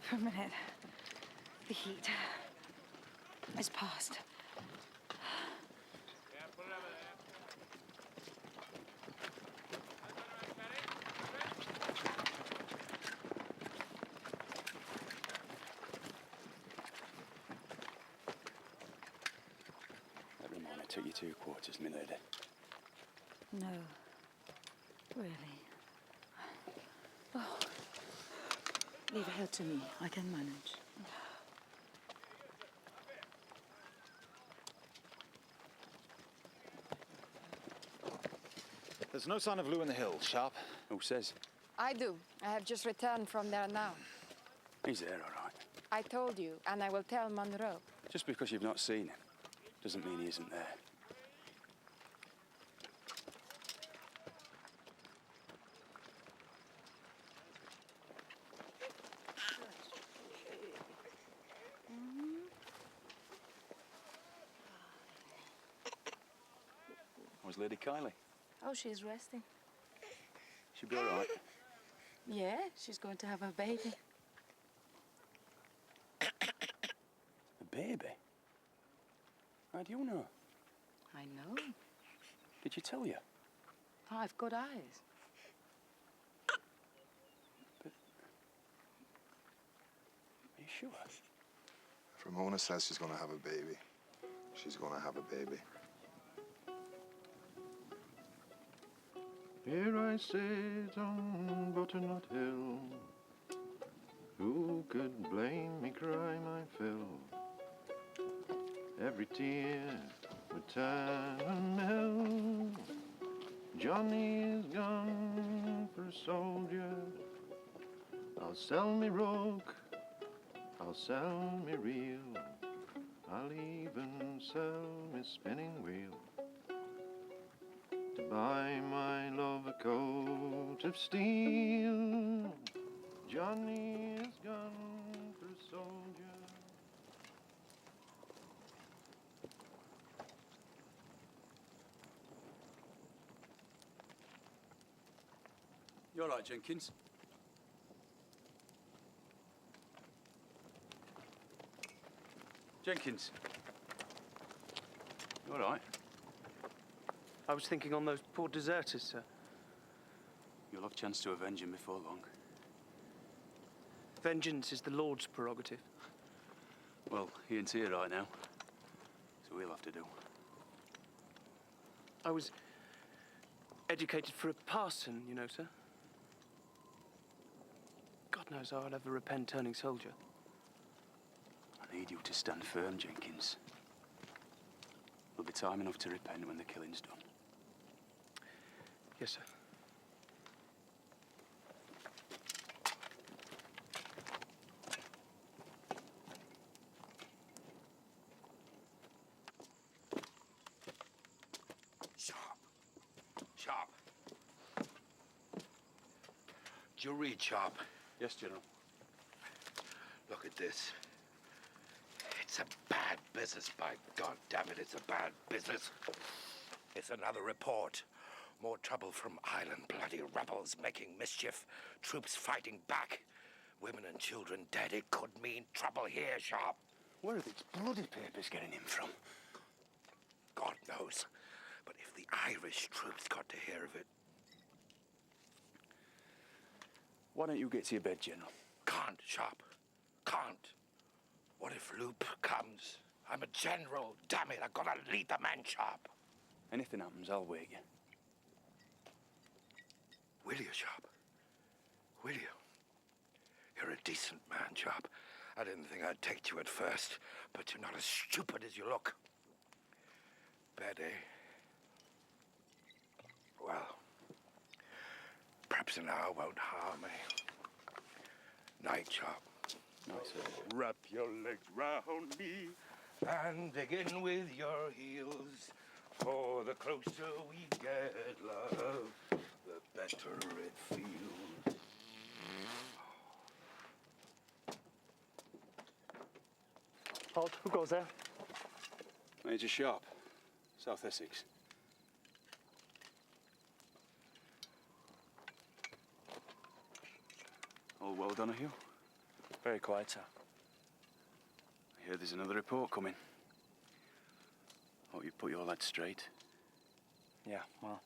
for a minute. The heat is past. Let Ramona take you to your quarters, my lady. No. Really. Oh. Leave her to me. I can manage. There's no sign of Lou in the hills, Sharp. Who says? I do. I have just returned from there now. He's there, all right. I told you, and I will tell Monroe. Just because you've not seen him doesn't mean he isn't there. How's Lady Kylie? Oh, she's resting. She'll be all right. Yeah, she's going to have a baby. A baby? How do you know? I know. Did she tell you? I've got eyes. Are you sure? If Ramona says she's going to have a baby, she's going to have a baby. Here I sit on Butternut Hill. Who could blame me, cry my fill? Every tear would turn and melt. Johnny is gone for a soldier. I'll sell me roke, I'll sell me reel. I'll even sell me spinning wheel. To buy my love a coat of steel. Johnny is gone for a soldier. You all right, Jenkins? Jenkins? You all right? I was thinking on those poor deserters, sir. You'll have chance to avenge him before long. Vengeance is the Lord's prerogative. Well, he ain't here right now, so we'll have to do. I was educated for a parson, you know, sir. God knows how I'll ever repent turning soldier. I need you to stand firm, Jenkins. There'll be time enough to repent when the killing's done. Yes, sir. Did you read, Sharp? Yes, General. Look at this. It's a bad business, by God damn it, it's a bad business. It's another report. More trouble from island bloody rebels making mischief. Troops fighting back. Women and children dead. It could mean trouble here, Sharp. Where are these bloody papers getting in from? God knows. But if the Irish troops got to hear of it... Why don't you get to your bed, General? Can't, Sharp. Can't. What if Loop comes? I'm a general, damn it. I've got to lead the man, Sharp. Anything happens, I'll wake you. Will you, Sharp? Will you? You're a decent man, Sharp. I didn't think I'd take you at first, but you're not as stupid as you look. Bad, eh? Well, perhaps an hour won't harm me. Night, Sharp. Night, sir. Wrap your legs round me and dig in with your heels. For the closer we get, love, the better it feels. Halt, who goes there? Major Sharp, South Essex. All well, Donahue? Very quiet, sir. I hear there's another report coming. Hope you put your lads straight. Yeah, well,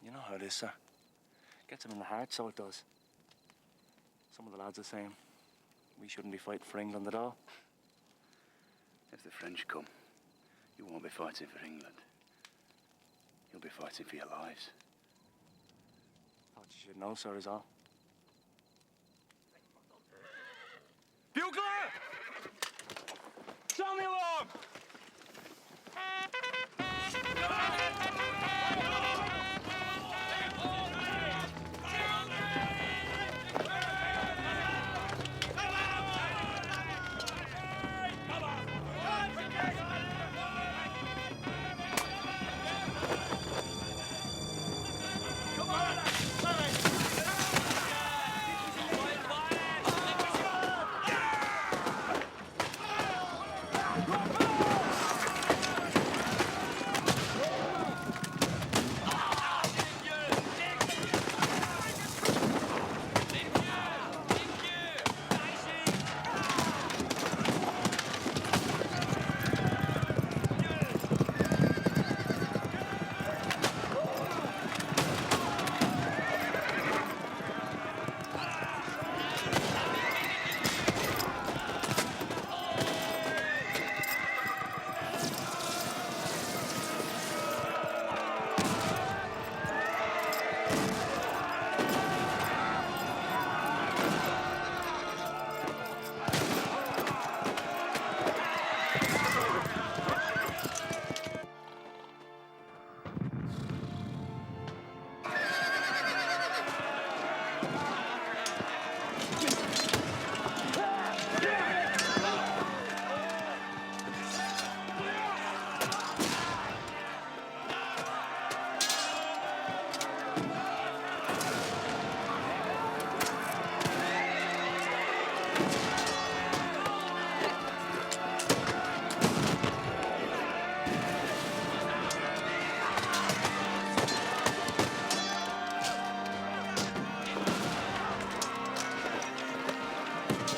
you know how it is, sir. Gets them in the heart, so it does. Some of the lads are saying we shouldn't be fighting for England at all. If the French come, you won't be fighting for England. You'll be fighting for your lives. Thought you should know, sir, is all. Bugler! Sound the alarm!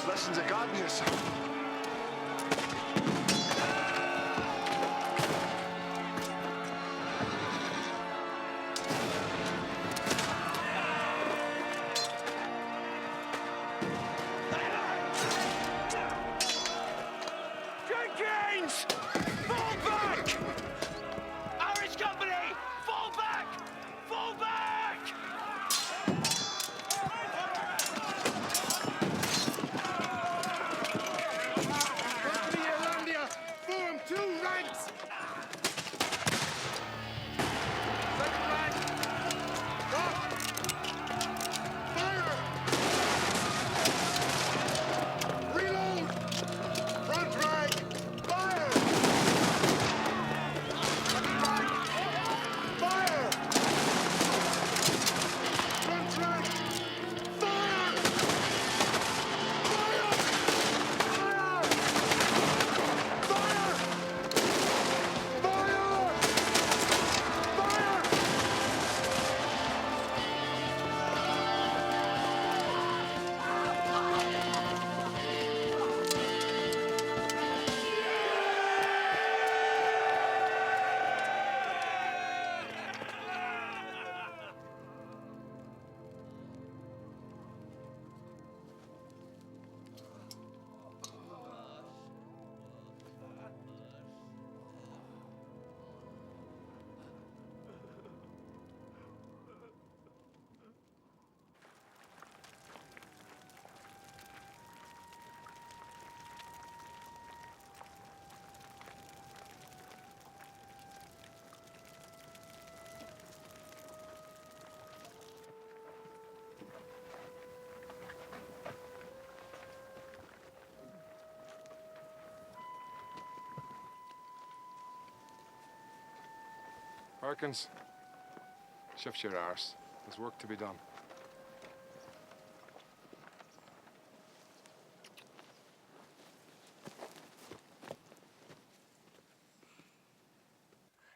Lessons of godliness. Jenkins! Fall back! Irish Company! Fall back! Fall back! Perkins, shift your arse. There's work to be done.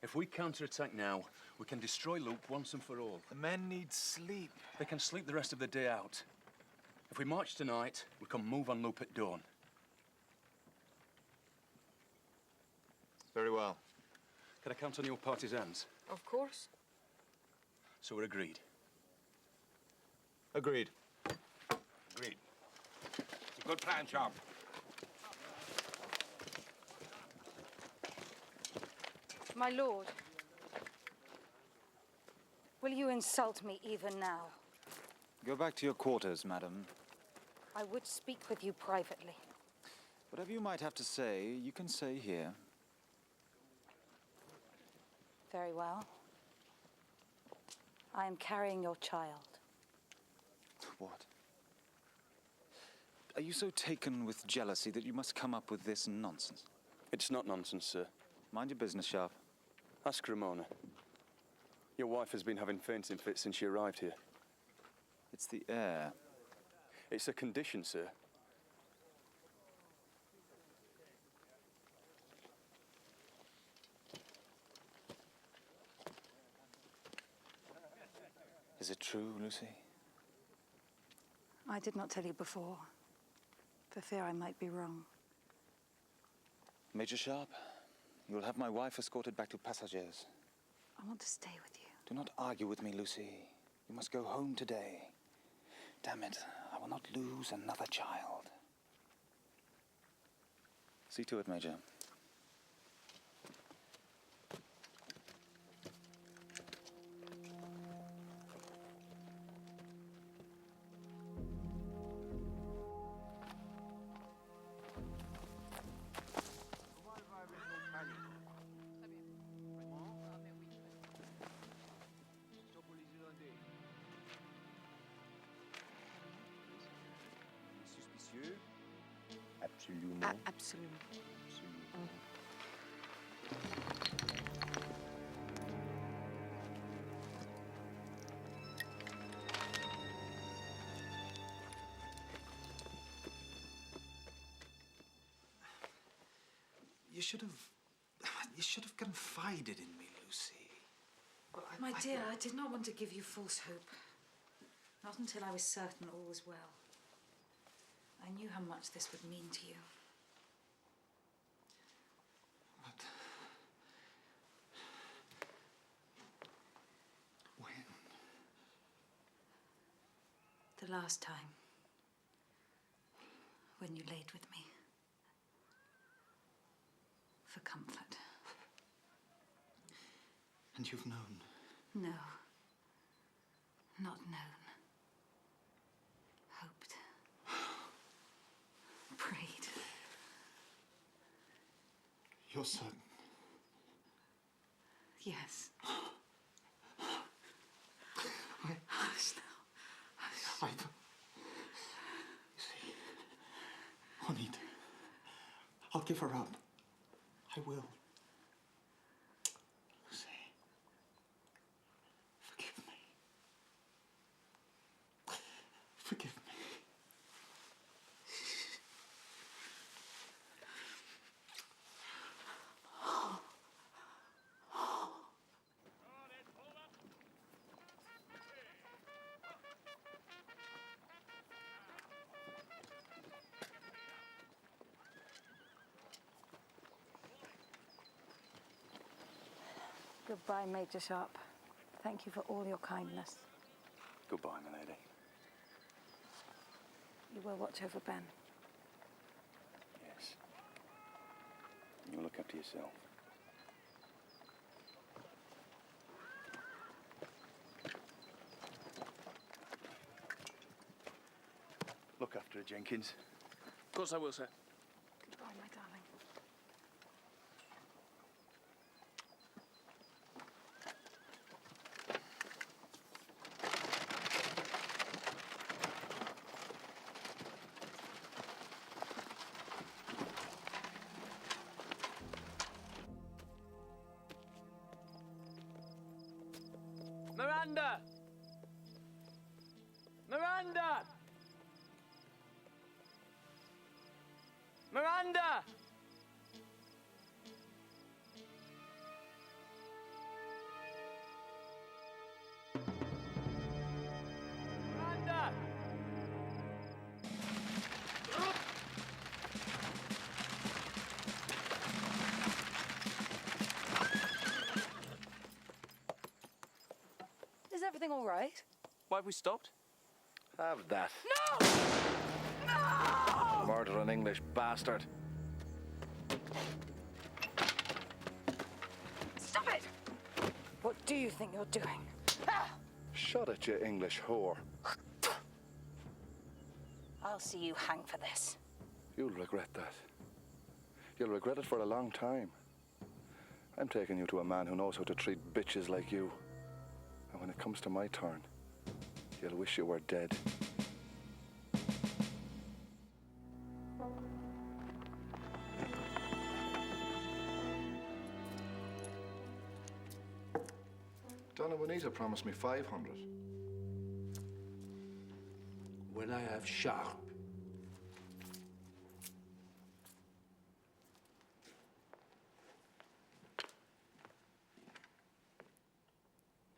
If we counterattack now, we can destroy Luke once and for all. The men need sleep. They can sleep the rest of the day out. If we march tonight, we can move on Luke at dawn. Very well. Can I count on your partisans? Of course. So we're agreed. Agreed. Agreed. It's a good plan, Sharp. My lord, will you insult me even now? Go back to your quarters, madam. I would speak with you privately. Whatever you might have to say, you can say here. Very well. I am carrying your child. What? Are you so taken with jealousy that you must come up with this nonsense? It's not nonsense, sir. Mind your business, Sharp. Ask Ramona. Your wife has been having fainting fits since she arrived here. It's the air. It's a condition, sir. Is it true, Lucy? I did not tell you before, for fear I might be wrong. Major Sharp, you will have my wife escorted back to Passagers. I want to stay with you. Do not argue with me, Lucy. You must go home today. Damn it, I will not lose another child. See to it, Major. Absolument. Absolument. You should have confided in me, Lucy. Well, my dear, I did not want to give you false hope. Not until I was certain all was well. I knew how much this would mean to you. But when? The last time. When you laid with me. For comfort. And you've known? No. Not known. Hoped. Prayed. You're certain? Yes. Hush now. You see, Juanita, I'll give her up. I will. Lucy, forgive me. Forgive me. Goodbye, Major Sharp. Thank you for all your kindness. Goodbye, my lady. You will watch over Ben. Yes. You look after yourself. Look after her, Jenkins. Of course I will, sir. Goodbye, my darling. Miranda! Miranda! Miranda! Miranda! Is everything all right? Why have we stopped? Have that. No! No! Murder an English bastard. Stop it! What do you think you're doing? Shut it, you English whore. I'll see you hang for this. You'll regret that. You'll regret it for a long time. I'm taking you to a man who knows how to treat bitches like you. And when it comes to my turn, you'll wish you were dead. Donna Juanita promised me 500. When I have Sharp,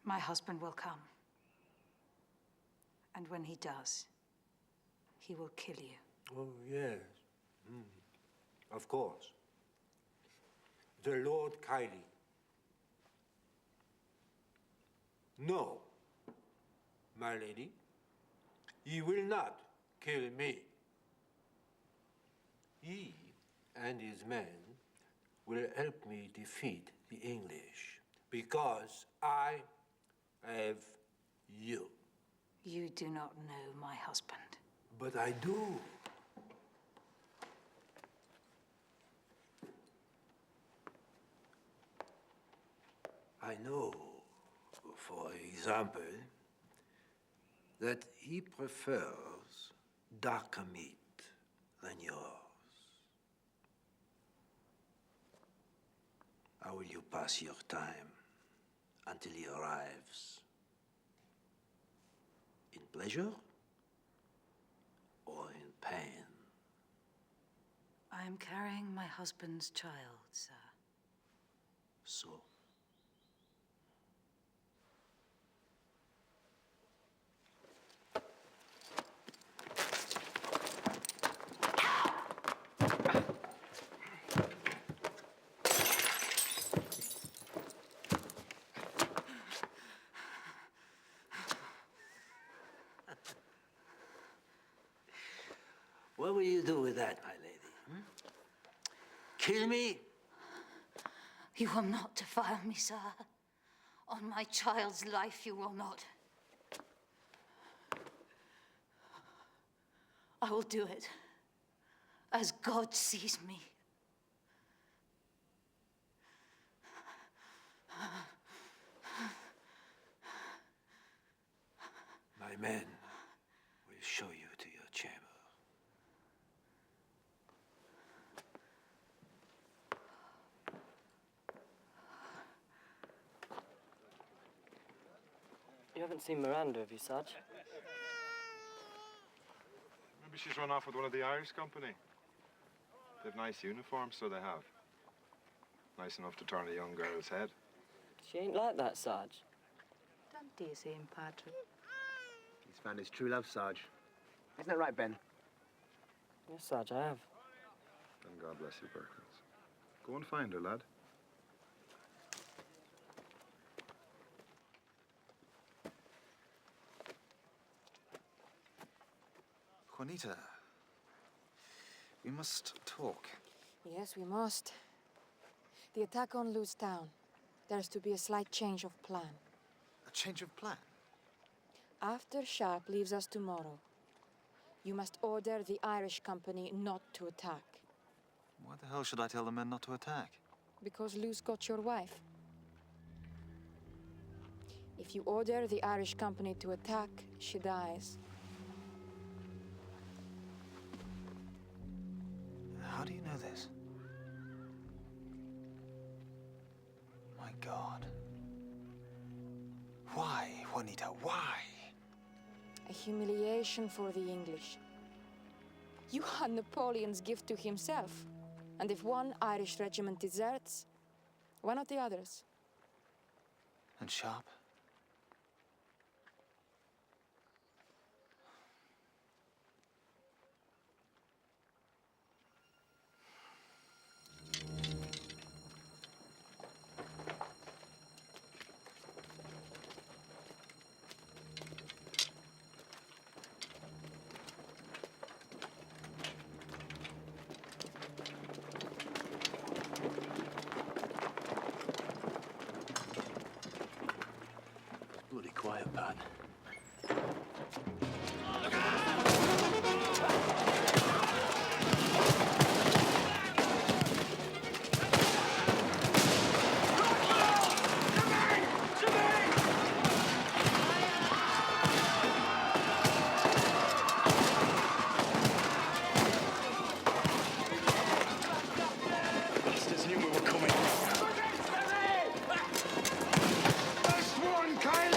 My husband will come. And when he does, he will kill you. oh yes, of course. The Lord Kylie. No, my lady, he will not kill me. He and his men will help me defeat the English because I have you. You do not know my husband. But I do. I know, for example, that he prefers darker meat than yours. How will you pass your time until he arrives? In pleasure or in pain? I am carrying my husband's child, sir. So, what will you do with that, my lady? Kill me? You will not defile me, sir. On my child's life, you will not. I will do it as God sees me. My men will show you to your chamber. You haven't seen Miranda, have you, Sarge? Maybe she's run off with one of the Irish company. They've nice uniforms, so they have. Nice enough to turn a young girl's head. She ain't like that, Sarge. Don't tease him, Patrick. He's found his true love, Sarge. Isn't that right, Ben? Yes, Sarge, I have. And God bless you, Perkins. Go and find her, lad. Juanita, we must talk. Yes, we must. The attack on Lewes Town. There's to be a slight change of plan. A change of plan? After Sharp leaves us tomorrow, you must order the Irish company not to attack. Why the hell should I tell the men not to attack? Because Lewes got your wife. If you order the Irish company to attack, she dies. How do you know this? My God. Why, Juanita, why? A humiliation for the English. You are Napoleon's gift to himself. And if one Irish regiment deserts, why not the others? And Sharp? Bloody quiet, Pat. Bastards knew we were coming. First one, Kyle!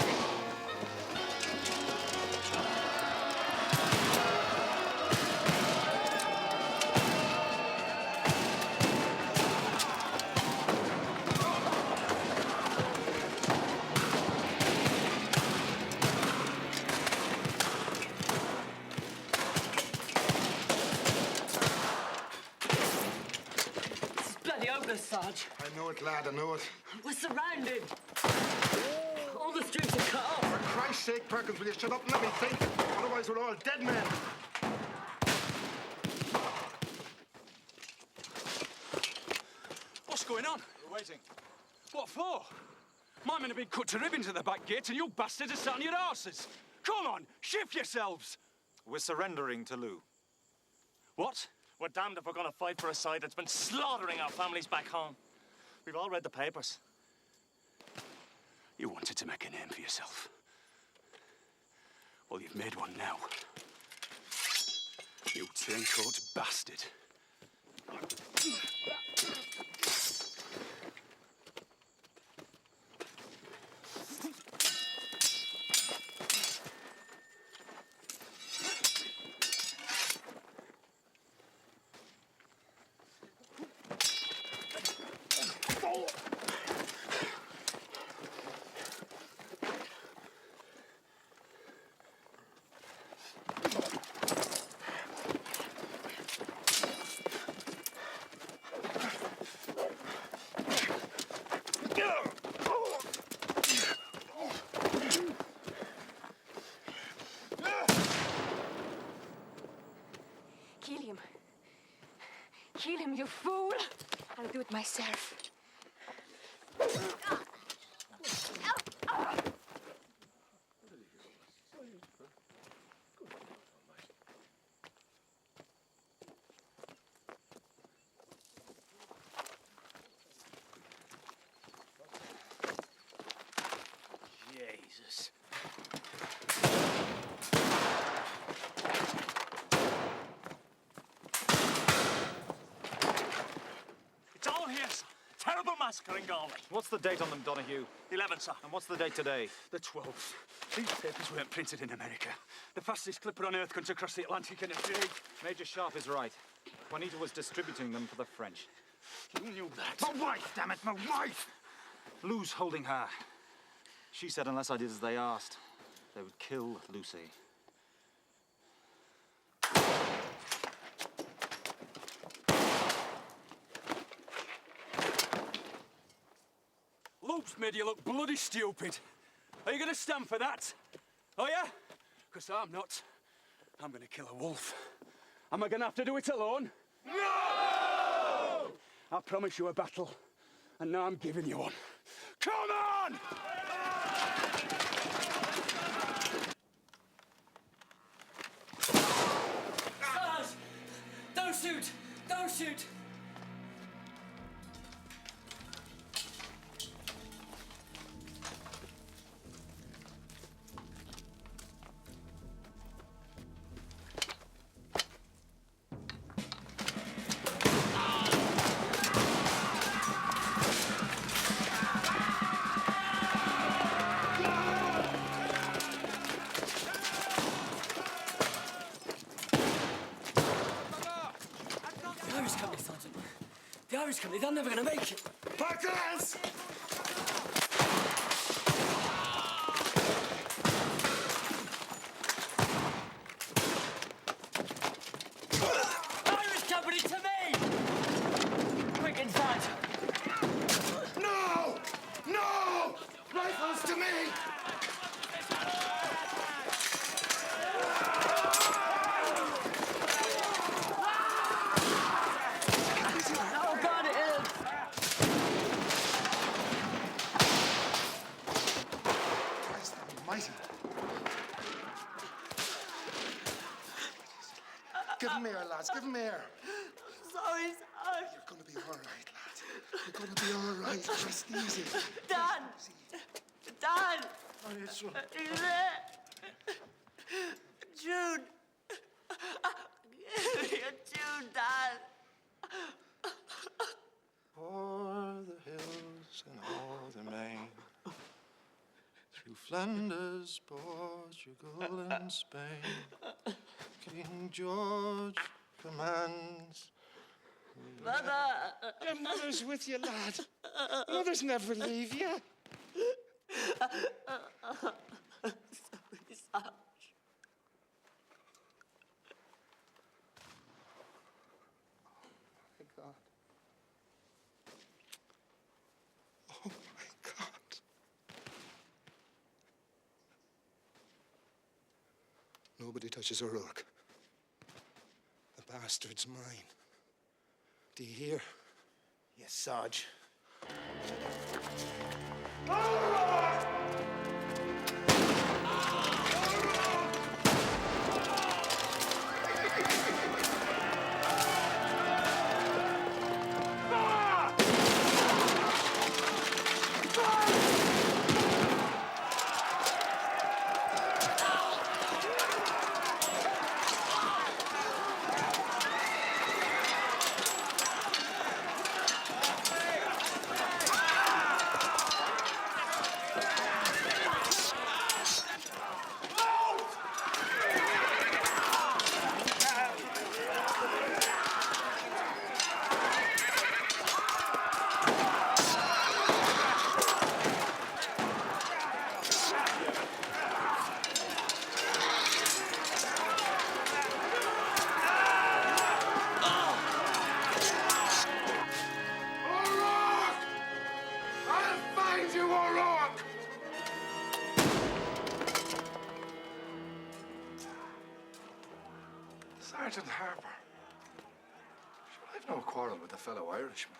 It's bloody hopeless, Sarge. I know it, lad, I know it. We're surrounded. All the streets are cut off. For Christ's sake, Perkins, will you shut up and let me think? Otherwise, we're all dead men. What's going on? We're waiting. What for? My men have been cut to ribbons at the back gate and you bastards are sat on your arses. Come on, shift yourselves. We're surrendering to Lou. What? We're damned if we're going to fight for a side that's been slaughtering our families back home. We've all read the papers. You wanted to make a name for yourself. Well, you've made one now. You turncoat bastard. Kill him. Kill him, you fool. I'll do it myself. Jesus. It's all here, sir. Terrible massacre in Galway. What's the date on them, Donahue? 11, sir. And what's the date today? The 12th. These papers weren't printed in America. The fastest clipper on earth comes across the Atlantic in a day. Major Sharp is right. Juanita was distributing them for the French. You knew that. My wife, damn it, my wife! Lou's holding her. She said unless I did as they asked, they would kill Lucy. Luke's made you look bloody stupid. Are you going to stand for that? Are you? Because I'm not. I'm going to kill a wolf. Am I going to have to do it alone? No! I promised you a battle, and now I'm giving you one. Come on! Sarge! Don't shoot! Don't shoot! Irish Company, Sergeant. The Irish Company, they're never going to make it. Parklands! Irish Company, to me! Quick, inside. No! No! Rifles to me! Oh, God, it is! Christ almighty. Give him here, lads. Give him here. Sorry, Sarge. You're going to be all right, lad. You're going to be all right. Rest easy. Dan! Dan! Oh, it's right. He's there! June! June, Dan! O'er the hills and o'er the main, through Flanders, Portugal, and Spain, King George commands. Mother! Your mother's with you, lad. Mothers never leave you. Sorry, Sarge. My God. Oh, my God. Nobody touches O'Rourke. The bastard's mine. Do you hear? Yes, Sarge. Sergeant Harper. Sure, I've no quarrel with a fellow Irishman.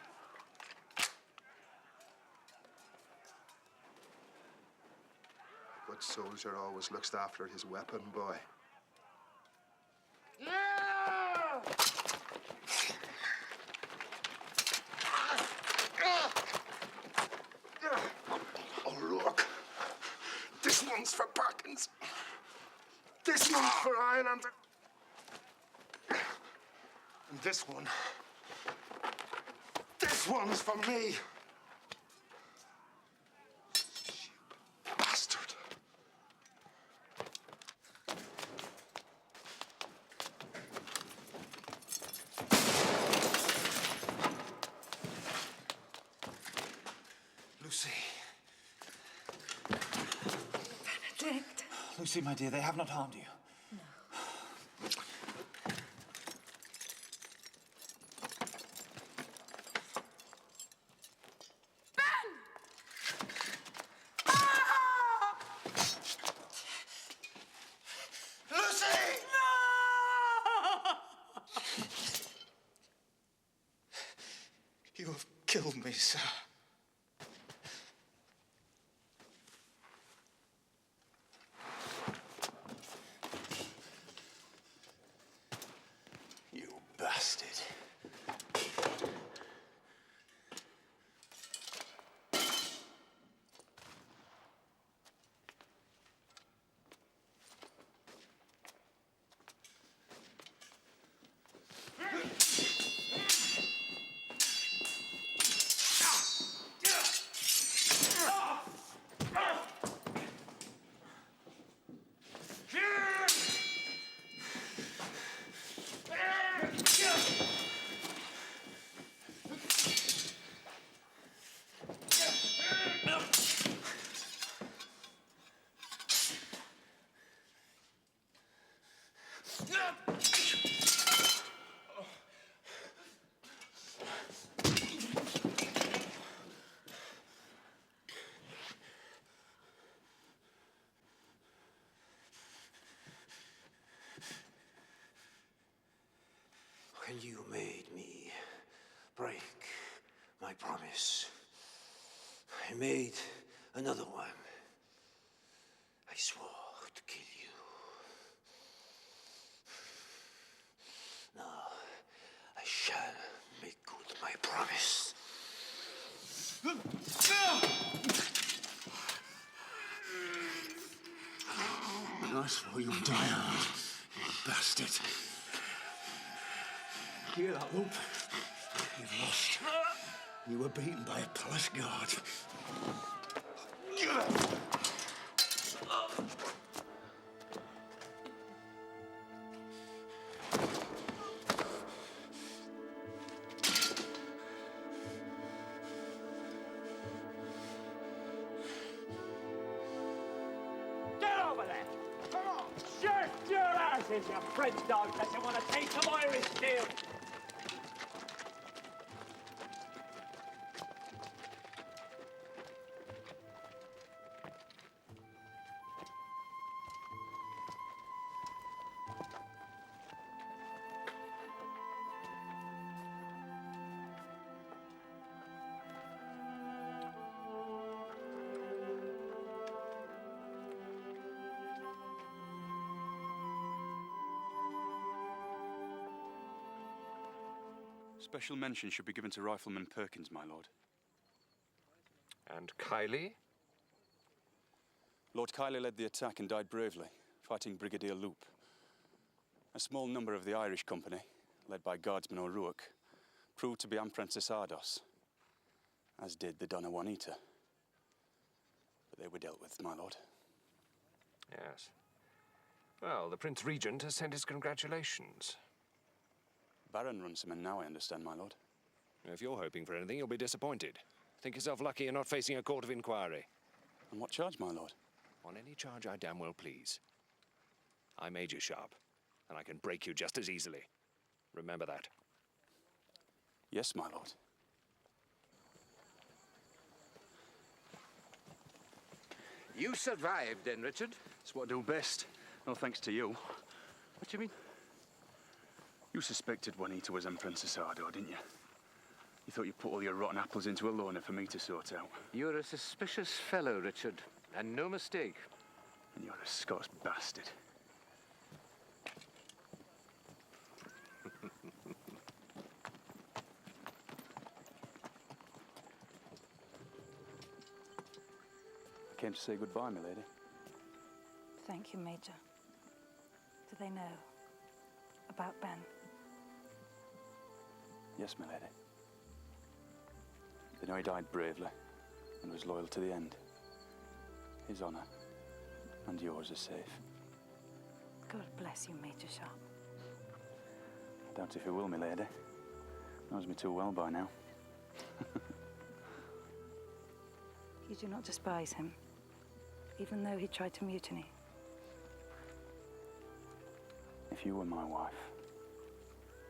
A good soldier always looks after his weapon, boy. O'Rourke. This one's for Parkins. This one's for Highlander. And this one. This one's for me. You bastard. Lucy. Benedict. Lucy, my dear, they have not harmed you. You have killed me, sir. You bastard. Yeah! And you made me break my promise. I made another one. I swore to kill you. Now, I shall make good my promise. And I swore you'd die hard, you bastard. Hear that, Loop? You've lost. You were beaten by a palace guard. Get over there! Come on! Shift your asses, you French dog, unless you want to take some Irish steel! Special mention should be given to Rifleman Perkins, my lord. And Kiley? Lord Kiley led the attack and died bravely, fighting Brigadier Loop. A small number of the Irish company, led by Guardsman O'Rourke, proved to be Amfrancesados, as did the Donna Juanita. But they were dealt with, my lord. Yes. Well, the Prince Regent has sent his congratulations. Baron Runciman now, I understand, my lord. If you're hoping for anything, you'll be disappointed. Think yourself lucky you're not facing a court of inquiry. On what charge, my lord? On any charge I damn well please. I'm Major Sharp, and I can break you just as easily. Remember that. Yes, my lord. You survived, then, Richard? It's what I do best. No thanks to you. What do you mean? You suspected Juanita was Amfrancesado, didn't you? You thought you'd put all your rotten apples into a loner for me to sort out. You're a suspicious fellow, Richard, and no mistake. And you're a Scots bastard. I came to say goodbye, my lady. Thank you, Major. Do they know about Ben? Yes, my lady. They know he died bravely and was loyal to the end. His honor and yours are safe. God bless you, Major Sharp. I doubt if he will, my lady. Knows me too well by now. You do not despise him, even though he tried to mutiny. If you were my wife,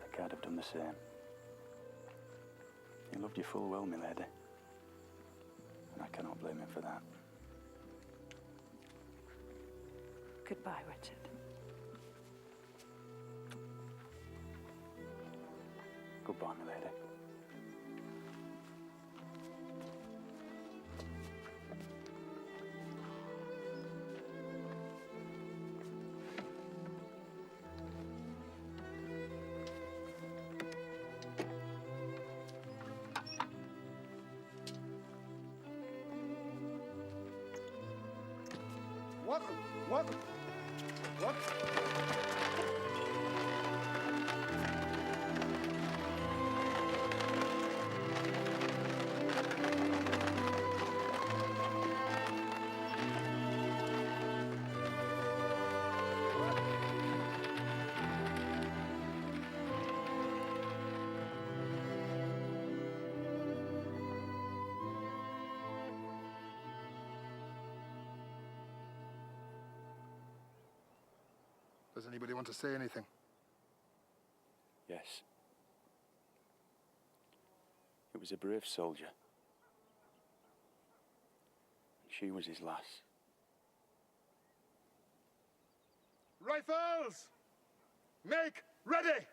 I think I'd have done the same. He loved you full well, my lady. And I cannot blame him for that. Goodbye, Richard. Goodbye, my lady. What? Does anybody want to say anything? Yes. It was a brave soldier. She was his lass. Rifles! Make ready!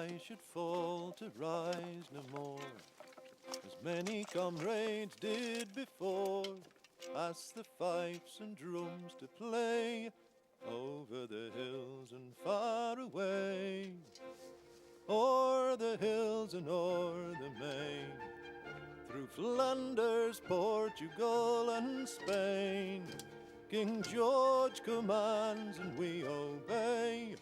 I should fall to rise no more, as many comrades did before, past the fifes and drums to play, over the hills and far away, o'er the hills and o'er the main, through Flanders, Portugal and Spain. King George commands and we obey.